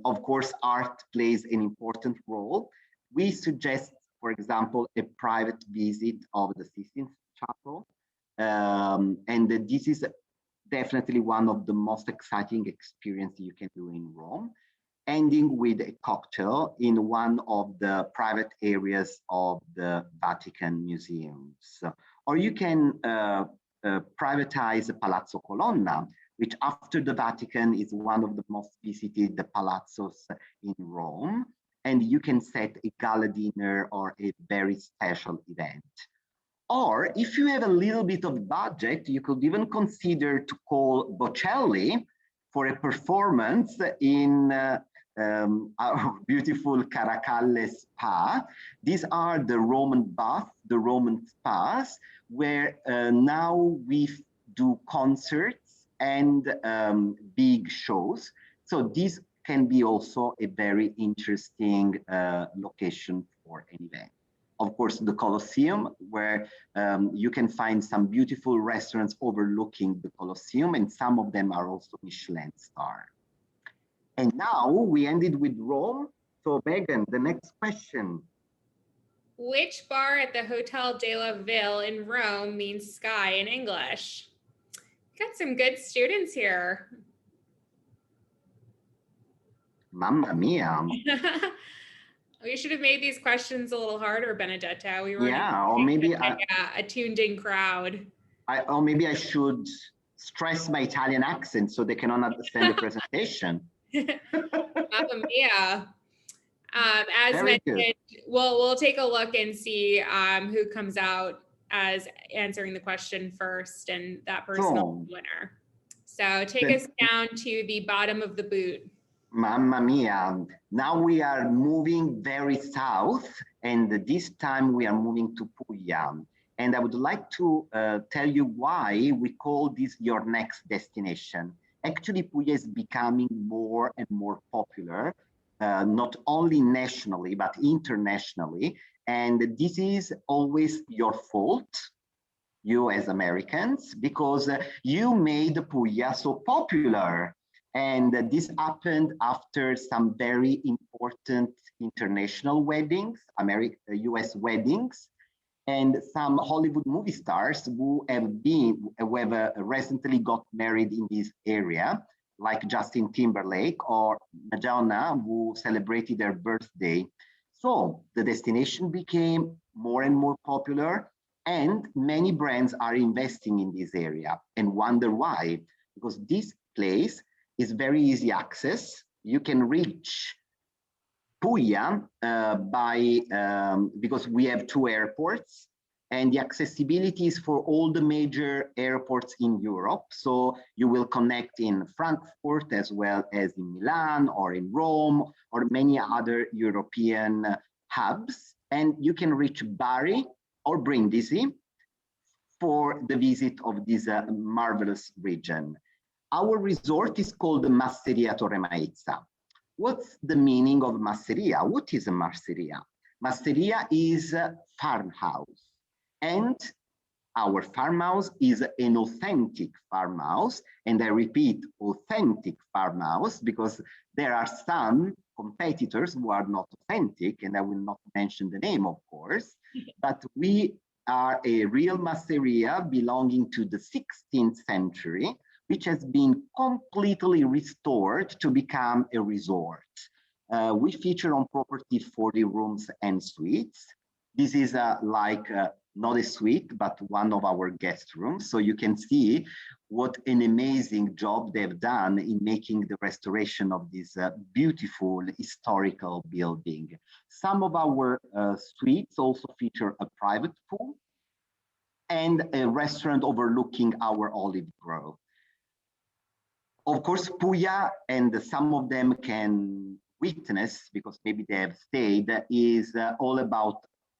Of course, art plays an important role. We suggest, for example, a private visit of the Sistine Chapel. And this is definitely one of the most exciting experiences you can do in Rome, ending with a cocktail in one of the private areas of the Vatican museums. Or you can privatize Palazzo Colonna, which after the Vatican is one of the most visited palazzos in Rome. And you can set a gala dinner or a very special event. Or if you have a little bit of budget, you could even consider to call Bocelli for a performance in our beautiful Caracalle Spa. These are the Roman baths, the Roman spas, where now we do concerts and big shows. So this can be also a very interesting location for an event. Of course, the Colosseum, where you can find some beautiful restaurants overlooking the Colosseum, and some of them are also Michelin star. And now we ended with Rome. So Megan, the next question. Which bar at the Hotel de la Ville in Rome means sky in English? Got some good students here. Mamma mia. We should have made these questions a little harder, Benedetto. We were or maybe a tuned-in crowd. Or maybe I should stress my Italian accent so they cannot understand the presentation. Mamma mia. As very mentioned, we'll take a look and see who comes out as answering the question first, and that person will be the winner. So take us down to the bottom of the boot. Mamma mia. Now we are moving very south, and this time we are moving to Puglia. And I would like to tell you why we call this your next destination. Actually, Puglia is becoming more and more popular, not only nationally, but internationally. And this is always your fault, you as Americans, because you made Puglia so popular. And this happened after some very important international weddings, US weddings, and some Hollywood movie stars who have recently got married in this area, like Justin Timberlake or Madonna, who celebrated their birthday. So the destination became more and more popular, and many brands are investing in this area, and wonder why, because this place is very easy access. You can reach Puglia because we have 2 airports, and the accessibility is for all the major airports in Europe. So you will connect in Frankfurt as well as in Milan or in Rome or many other European hubs. And you can reach Bari or Brindisi for the visit of this marvelous region. Our resort is called the Masseria Torre Maizza. What's the meaning of Masseria? What is a Masseria? Masseria is a farmhouse, and our farmhouse is an authentic farmhouse, and I repeat, authentic farmhouse, because there are some competitors who are not authentic, and I will not mention the name, of course, but we are a real Masseria belonging to the 16th century, which has been completely restored to become a resort. We feature on property 40 rooms and suites. This is not a suite, but one of our guest rooms. So you can see what an amazing job they've done in making the restoration of this beautiful historical building. Some of our suites also feature a private pool and a restaurant overlooking our olive grove. Of course, Puglia, and some of them can witness, because maybe they have stayed, is all about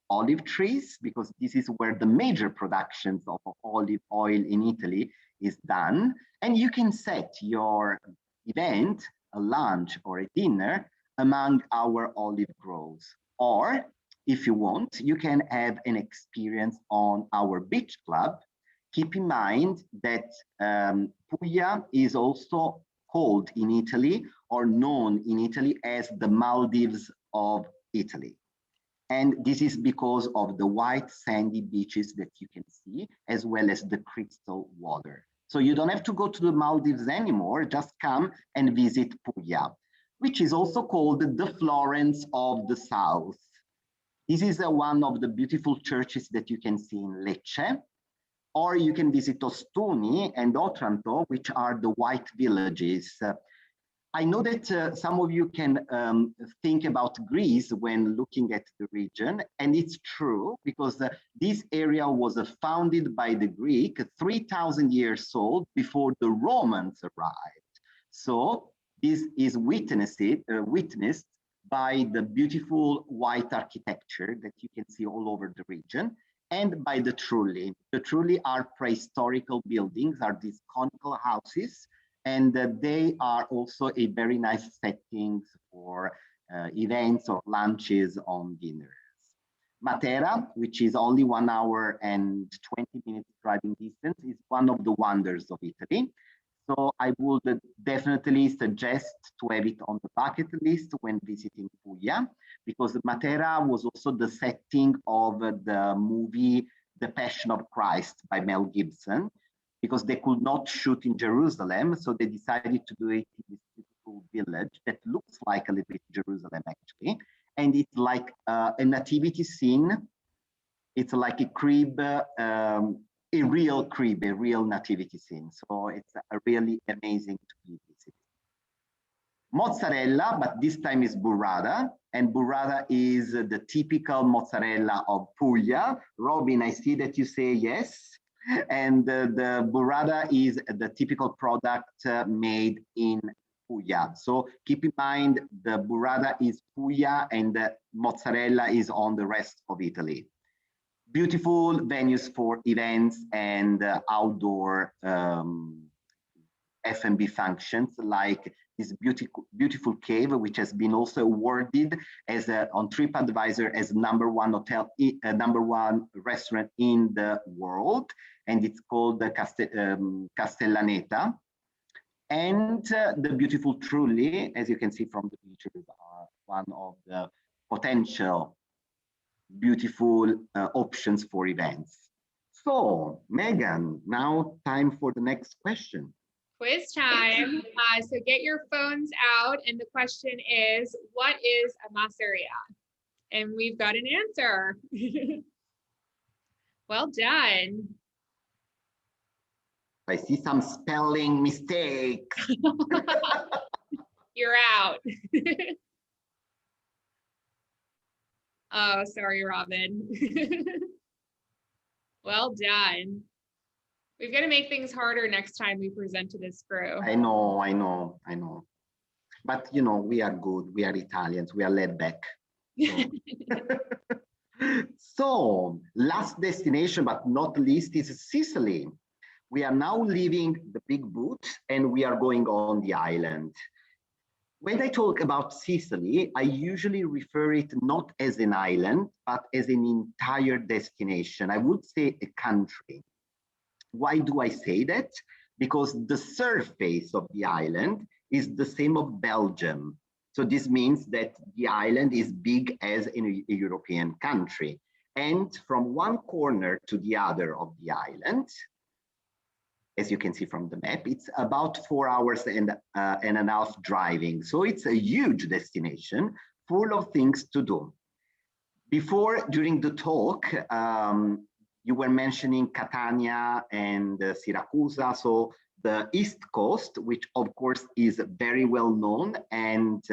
olive trees, because this is where the major productions of olive oil in Italy is done. And you can set your event, a lunch or a dinner, among our olive groves. Or if you want, you can have an experience on our beach club. Keep in mind that Puglia is also called in Italy, or known in Italy, as the Maldives of Italy. And this is because of the white sandy beaches that you can see, as well as the crystal water. So you don't have to go to the Maldives anymore, just come and visit Puglia, which is also called the Florence of the South. This is one of the beautiful churches that you can see in Lecce, or you can visit Ostuni and Otranto, which are the white villages. I know that some of you can think about Greece when looking at the region, and it's true, because this area was founded by the Greek 3,000 years old before the Romans arrived. So this is witnessed by the beautiful white architecture that you can see all over the region, and by the trulli. The trulli are prehistorical buildings, are these conical houses, and they are also a very nice settings for events or lunches on dinners. Matera, which is only 1 hour and 20 minutes driving distance, is one of the wonders of Italy. So I would definitely suggest to have it on the bucket list when visiting Puglia, because Matera was also the setting of the movie The Passion of Christ by Mel Gibson, because they could not shoot in Jerusalem, so they decided to do it in this beautiful village that looks like a little bit Jerusalem, actually. And it's like a nativity scene. It's like a crib, a real crib, a real nativity scene. So it's really amazing to be visited. Mozzarella, but this time is burrata, and burrata is the typical mozzarella of Puglia. Robin, I see that you say yes. And the burrata is the typical product made in Puglia. So keep in mind, the burrata is Puglia and the mozzarella is on the rest of Italy. Beautiful venues for events and outdoor F&B functions, like this beautiful cave, which has been also awarded as on TripAdvisor as #1 hotel, #1 restaurant in the world, and it's called the Castellaneta. And the beautiful Trulli, as you can see from the pictures, are one of the potential beautiful options for events. So, Megan, now time for the next question. Quiz time. So get your phones out, and the question is, what is a masseria? And we've got an answer. Well done. I see some spelling mistakes. You're out. Oh, sorry, Robin. Well done. We've got to make things harder next time we present to this crew. I know. But you know, we are good. We are Italians. We are laid back. So. So, last destination, but not least, is Sicily. We are now leaving the big boat and we are going on the island. When I talk about Sicily, I usually refer it not as an island, but as an entire destination. I would say a country. Why do I say that? Because the surface of the island is the same of Belgium. So this means that the island is big as in a European country. And from one corner to the other of the island, as you can see from the map, it's about 4 hours and a half driving. So it's a huge destination full of things to do. Before, during the talk, you were mentioning Catania and Syracuse. So the East Coast, which of course is very well known, and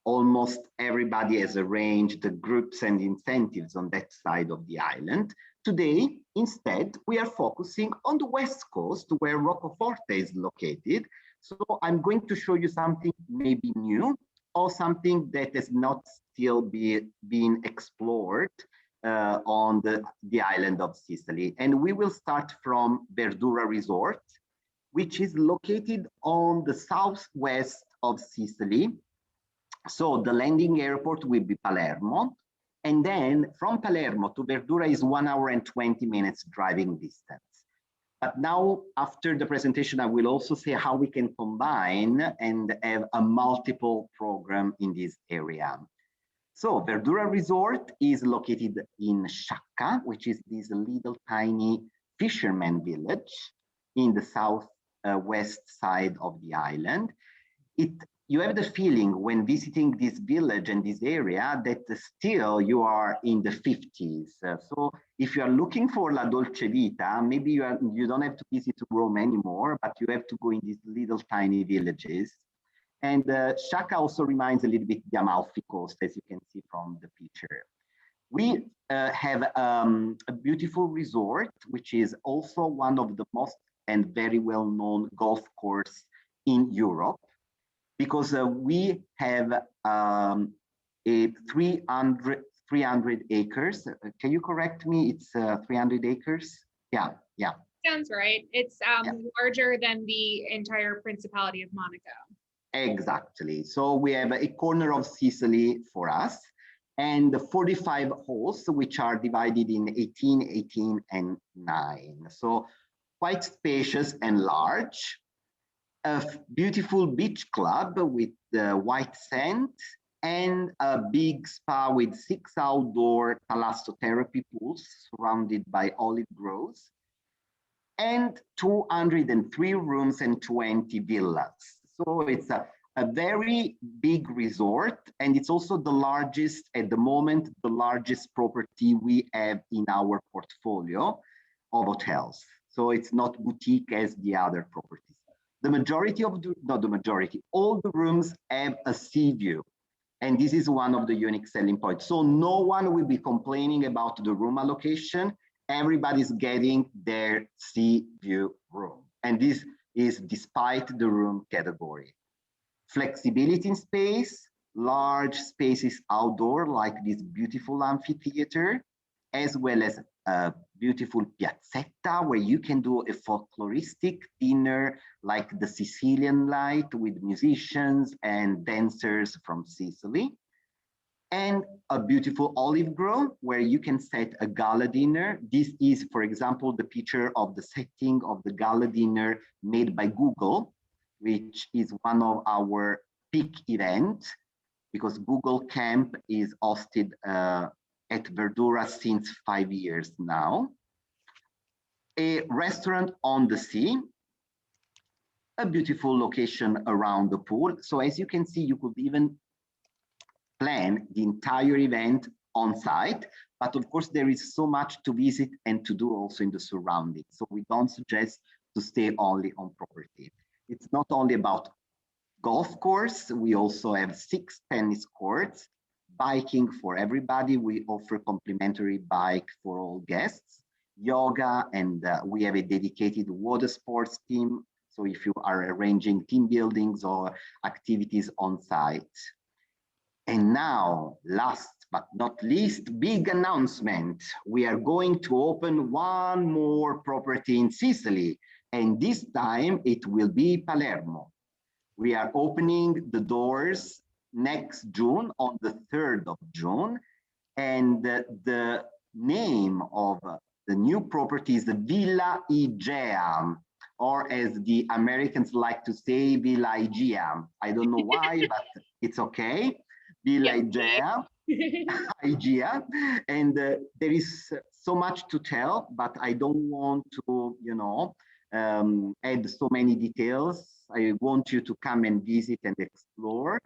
almost everybody has arranged the groups and incentives on that side of the island. Today, instead, we are focusing on the West Coast where Rocco Forte is located. So I'm going to show you something maybe new or something that has not still been explored on the island of Sicily. And we will start from Vendura Resort, which is located on the southwest of Sicily. So the landing airport will be Palermo. And then from Palermo to Vendura is 1 hour and 20 minutes driving distance. But now, after the presentation, I will also say how we can combine and have a multiple program in this area. So Vendura Resort is located in Sciacca, which is this little tiny fisherman village in the southwest side of the island. You have the feeling when visiting this village and this area that still you are in the 50s. So if you are looking for La Dolce Vita, maybe you don't have to visit Rome anymore, but you have to go in these little tiny villages. And Sciacca also reminds a little bit the Amalfi Coast, as you can see from the picture. We have a beautiful resort, which is also one of the most and very well-known golf course in Europe, because we have a 300 acres. Can you correct me? It's 300 acres? Yeah. Sounds right. It's larger than the entire Principality of Monaco. Exactly. So we have a corner of Sicily for us and 45 holes, which are divided in 18, 18, and 9. So quite spacious and large. A beautiful beach club with white sand and a big spa with 6 outdoor thalassotherapy pools surrounded by olive groves and 203 rooms and 20 villas. So it's a very big resort, and it's also the largest, at the moment, the largest property we have in our portfolio of hotels. So it's not boutique as the other properties. The majority of not the majority, all the rooms have a sea view. And this is one of the unique selling points. So no one will be complaining about the room allocation. Everybody's getting their sea view room. And this is despite the room category. Flexibility in space, large spaces outdoor, like this beautiful amphitheater, as well as a beautiful piazzetta where you can do a folkloristic dinner like the Sicilian night with musicians and dancers from Sicily. And a beautiful olive grove where you can set a gala dinner. This is, for example, the picture of the setting of the gala dinner made by Google, which is one of our peak events, because Google Camp is hosted at Vendura since 5 years now. A restaurant on the sea, a beautiful location around the pool. So as you can see, you could even plan the entire event on site, but of course there is so much to visit and to do also in the surroundings. So we don't suggest to stay only on property. It's not only about golf course, we also have 6 tennis courts, biking for everybody. We offer complimentary bike for all guests, yoga, and we have a dedicated water sports team. So if you are arranging team buildings or activities on site. And now, last but not least, big announcement. We are going to open one more property in Sicily, and this time it will be Palermo. We are opening the doors next June, on the 3rd of June, and the name of the new property is the Villa Igiea, or as the Americans like to say, Villa Igiea. I don't know why, but it's okay. Villa Igiea. Igiea, and there is so much to tell, but I don't want to, add so many details. I want you to come and visit and explore.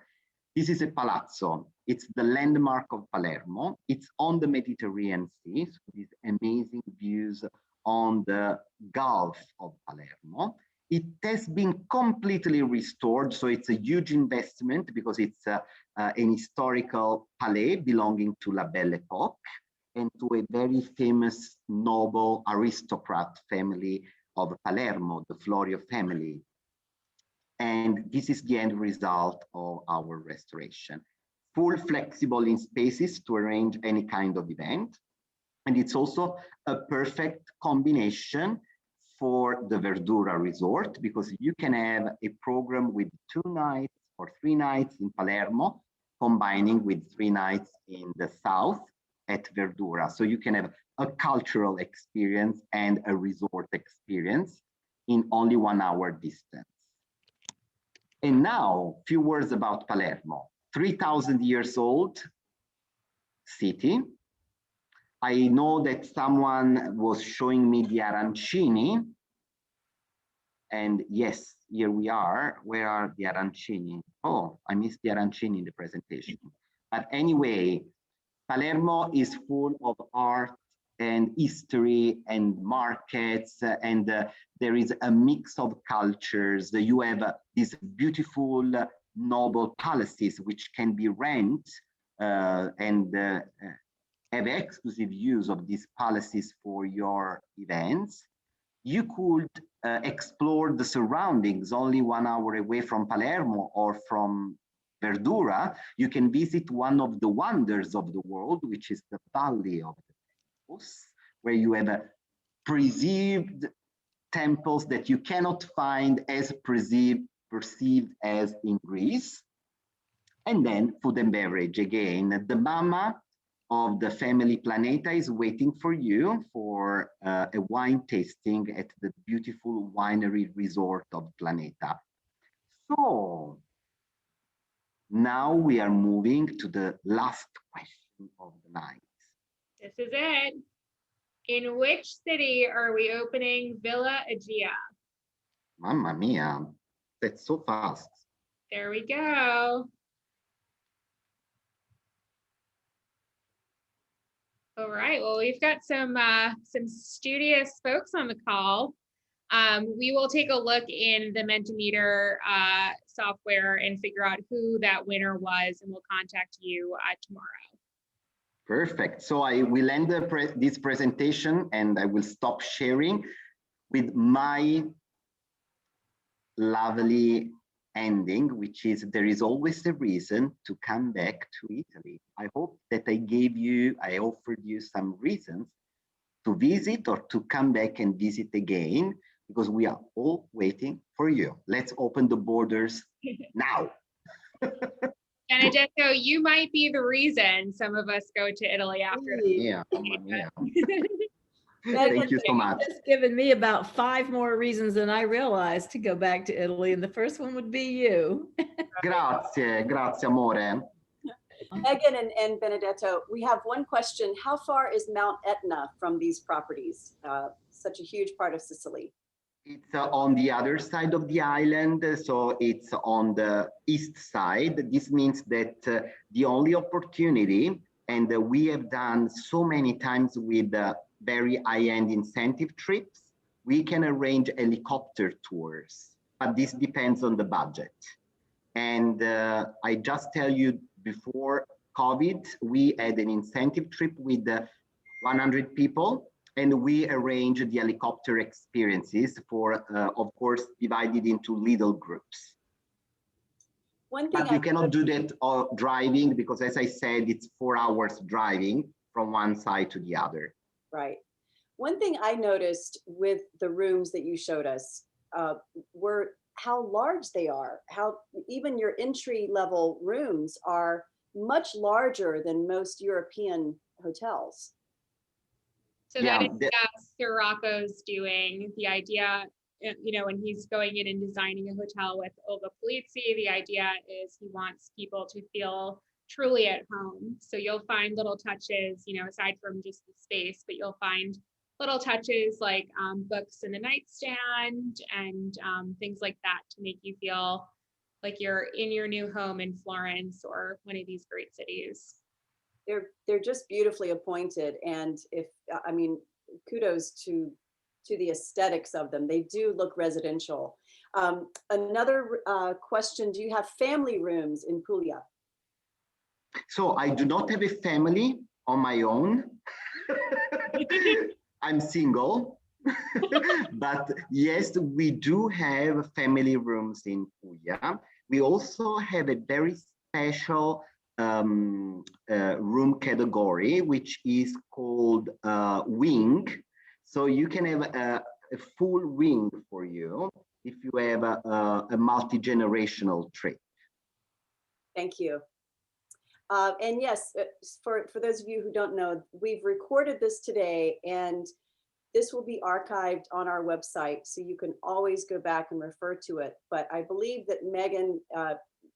This is a palazzo. It's the landmark of Palermo. It's on the Mediterranean Sea, so these amazing views on the Gulf of Palermo. It has been completely restored, so it's a huge investment because it's an historical palais belonging to La Belle Époque and to a very famous noble aristocrat family of Palermo, the Florio family. And this is the end result of our restoration. Full flexible in spaces to arrange any kind of event. And it's also a perfect combination for the Vendura resort, because you can have a program with 2 nights or 3 nights in Palermo, combining with 3 nights in the south at Vendura. So you can have a cultural experience and a resort experience in only 1 hour distance. And now, a few words about Palermo. 3,000 years old city. I know that someone was showing me the arancini. And yes, here we are. Where are the arancini? Oh, I missed the arancini in the presentation. But anyway, Palermo is full of art and history and markets, and there is a mix of cultures. You have these beautiful noble palaces which can be rented and have exclusive use of these palaces for your events. You could explore the surroundings only 1 hour away from Palermo or from Vendura. You can visit one of the wonders of the world, which is the Valley of the Temples, where you have preserved temples that you cannot find as perceived as in Greece. And then food and beverage again. The mama of the family Planeta is waiting for you for a wine tasting at the beautiful winery resort of Planeta. So now we are moving to the last question of the night. This is it. In which city are we opening Villa Igiea? Mamma mia, that's so fast. There we go. All right, well, we've got some studious folks on the call. We will take a look in the Mentimeter software and figure out who that winner was, and we'll contact you tomorrow. Perfect. So I will end this presentation and I will stop sharing with my lovely ending, which is there is always a reason to come back to Italy. I hope that I offered you some reasons to visit or to come back and visit again, because we are all waiting for you. Let's open the borders now. Benedetto, you might be the reason some of us go to Italy after. Yeah. Thank you so much. It's given me about 5 more reasons than I realized to go back to Italy, and the first one would be you. Grazie, amore. Megan and Benedetto, we have one question. How far is Mount Etna from these properties? Such a huge part of Sicily. It's on the other side of the island, so it's on the east side. This means that the only opportunity, and we have done so many times with very high-end incentive trips, we can arrange helicopter tours, but this depends on the budget. And I just tell you, before COVID, we had an incentive trip with 100 people, and we arranged the helicopter experiences for, of course, divided into little groups. One thing But you cannot do that driving because, as I said, it's 4 hours driving from one side to the other. Right. One thing I noticed with the rooms that you showed us were how large they are, how even your entry level rooms are much larger than most European hotels. So that is Sir Rocco's doing. The idea, you know, when he's going in and designing a hotel with Olga Polizzi, the idea is he wants people to feel truly at home. So you'll find little touches, you know, aside from just the space, but you'll find little touches like books in the nightstand and things like that to make you feel like you're in your new home in Florence or one of these great cities. They're just beautifully appointed, and I mean, kudos to the aesthetics of them. They do look residential. Another question: do you have family rooms in Puglia? So I do not have a family on my own. I'm single, but yes, we do have family rooms in Puglia. We also have a very special room category, which is called wing. So you can have a full wing for you if you have a multi-generational trip. Thank you. And yes, for those of you who don't know, we've recorded this today, and this will be archived on our website, so you can always go back and refer to it. But I believe that Megan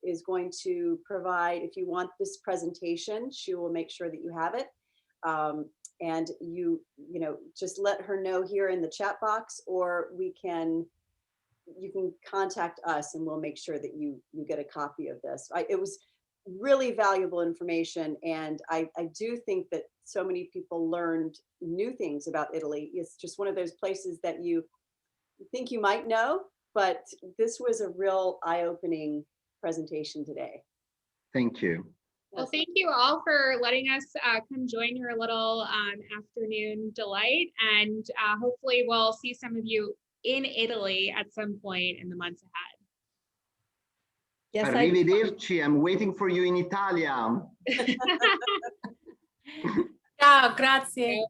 is going to provide, if you want this presentation, she will make sure that you have it. And you know, just let her know here in the chat box, or you can contact us and we'll make sure that you get a copy of this. It was really valuable information, and I do think that so many people learned new things about Italy. It's just one of those places that you think you might know, but this was a real eye-opening presentation today. Thank you. Well, thank you all for letting us come join your little afternoon delight, and hopefully we'll see some of you in Italy at some point in the months ahead. Yes, arrivederci. I'm waiting for you in Italia. Ciao, grazie.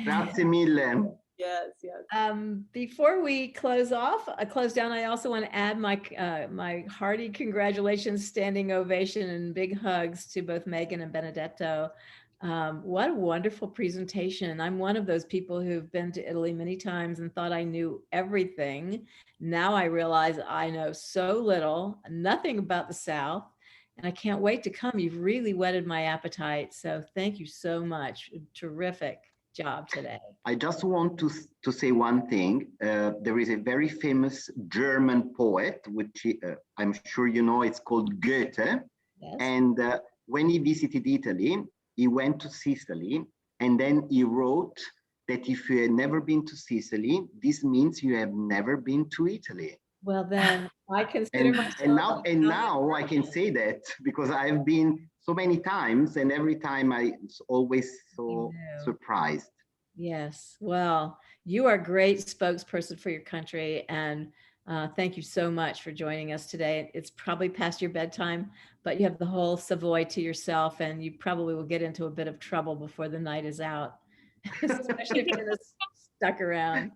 Grazie mille. Yes, yes. Before we close down, I also want to add my hearty congratulations, standing ovation, and big hugs to both Megan and Benedetto. What a wonderful presentation. I'm one of those people who've been to Italy many times and thought I knew everything. Now I realize I know so little, nothing about the South, and I can't wait to come. You've really whetted my appetite. So thank you so much. Terrific job today. I just want to say one thing. There is a very famous German poet, which I'm sure you know, it's called Goethe. Yes. And when he visited Italy, he went to Sicily, and then he wrote that if you had never been to Sicily, this means you have never been to Italy. Well, then I consider myself. And now I can say that because I've been so many times, and every time I always so surprised. Yes. Well, you are a great spokesperson for your country, and thank you so much for joining us today. It's probably past your bedtime, but you have the whole Savoy to yourself, and you probably will get into a bit of trouble before the night is out, especially if you're stuck around.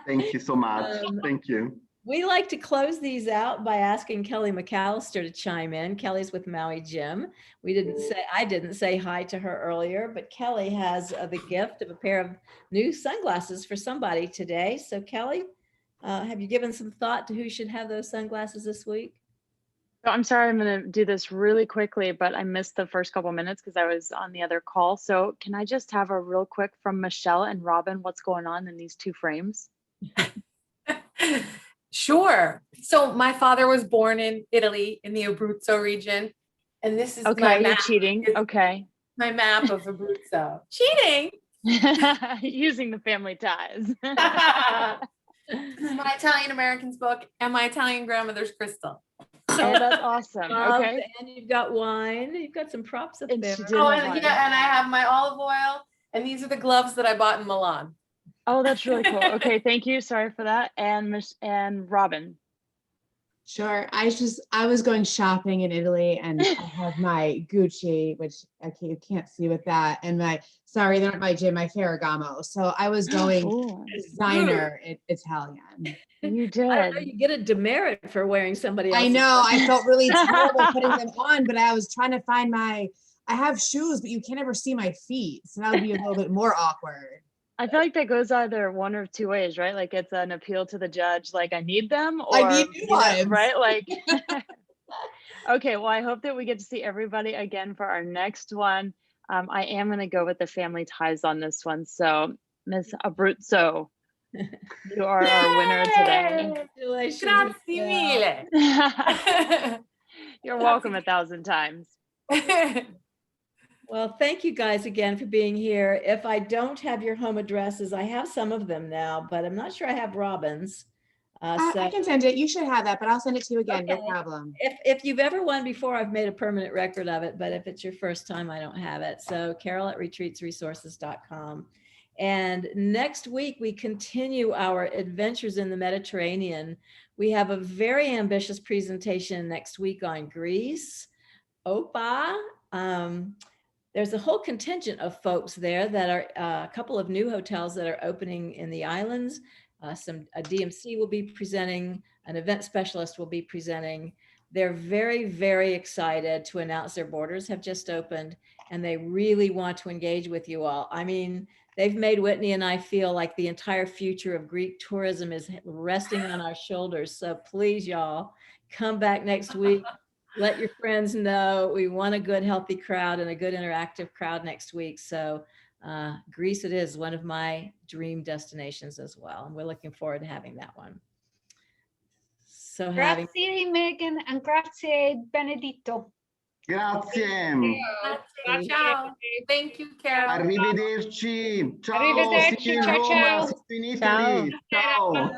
Thank you so much. Thank you. We like to close these out by asking Kelly McAllister to chime in. Kelly's with Maui Jim. I didn't say hi to her earlier, but Kelly has the gift of a pair of new sunglasses for somebody today. So Kelly, have you given some thought to who should have those sunglasses this week? So I'm sorry, I'm going to do this really quickly, but I missed the first couple minutes because I was on the other call. So can I just have a real quick from Michelle and Robin, what's going on in these two frames? Sure. So my father was born in Italy in the Abruzzo region, and this is my Okay, you're map. cheating. Okay. My map of Abruzzo. Cheating. Using the family ties. My Italian Americans book and my Italian grandmother's crystal. Oh, that's awesome. Okay. And you've got wine. You've got some props up there. Oh, and yeah, and I have my olive oil, and these are the gloves that I bought in Milan. Oh, that's really cool. Okay, thank you. Sorry for that. And Robin. Sure. I was going shopping in Italy, and I have my Gucci, which you can't see with that, and sorry, they're not my J, my Ferragamo. So I was going designer Italian. You did. I don't know, you get a demerit for wearing somebody else's. I know. I felt really terrible putting them on, but I was trying to find I have shoes, but you can't ever see my feet. So that would be a little bit more awkward. I feel like that goes either one of two ways, right? Like it's an appeal to the judge, like I need them, or I need new ones. right? Like, okay, well, I hope that we get to see everybody again for our next one. I am going to go with the family ties on this one. So Ms. Abruzzo, you are our winner today. Grazie mille. You're welcome 1,000 times. Well, thank you guys again for being here. If I don't have your home addresses, I have some of them now, but I'm not sure I have Robin's. I can send it. You should have that, but I'll send it to you again. Okay. No problem. If you've ever won before, I've made a permanent record of it, but if it's your first time, I don't have it. So carol@retreatsresources.com. And next week, we continue our adventures in the Mediterranean. We have a very ambitious presentation next week on Greece. Opa. There's a whole contingent of folks there that are a couple of new hotels that are opening in the islands. A DMC will be presenting, an event specialist will be presenting. They're very, very excited to announce their borders have just opened, and they really want to engage with you all. I mean, they've made Whitney and I feel like the entire future of Greek tourism is resting on our shoulders. So please, y'all, come back next week. Let your friends know we want a good, healthy crowd and a good interactive crowd next week. So Greece, it is one of my dream destinations as well. And we're looking forward to having that one. So grazie, Megan, and grazie, Benedetto. Grazie. Ciao. Thank you, Carol. Arrivederci. Ciao. Arrivederci. See you in Ciao, Roma. ciao. See you in Italy. Ciao.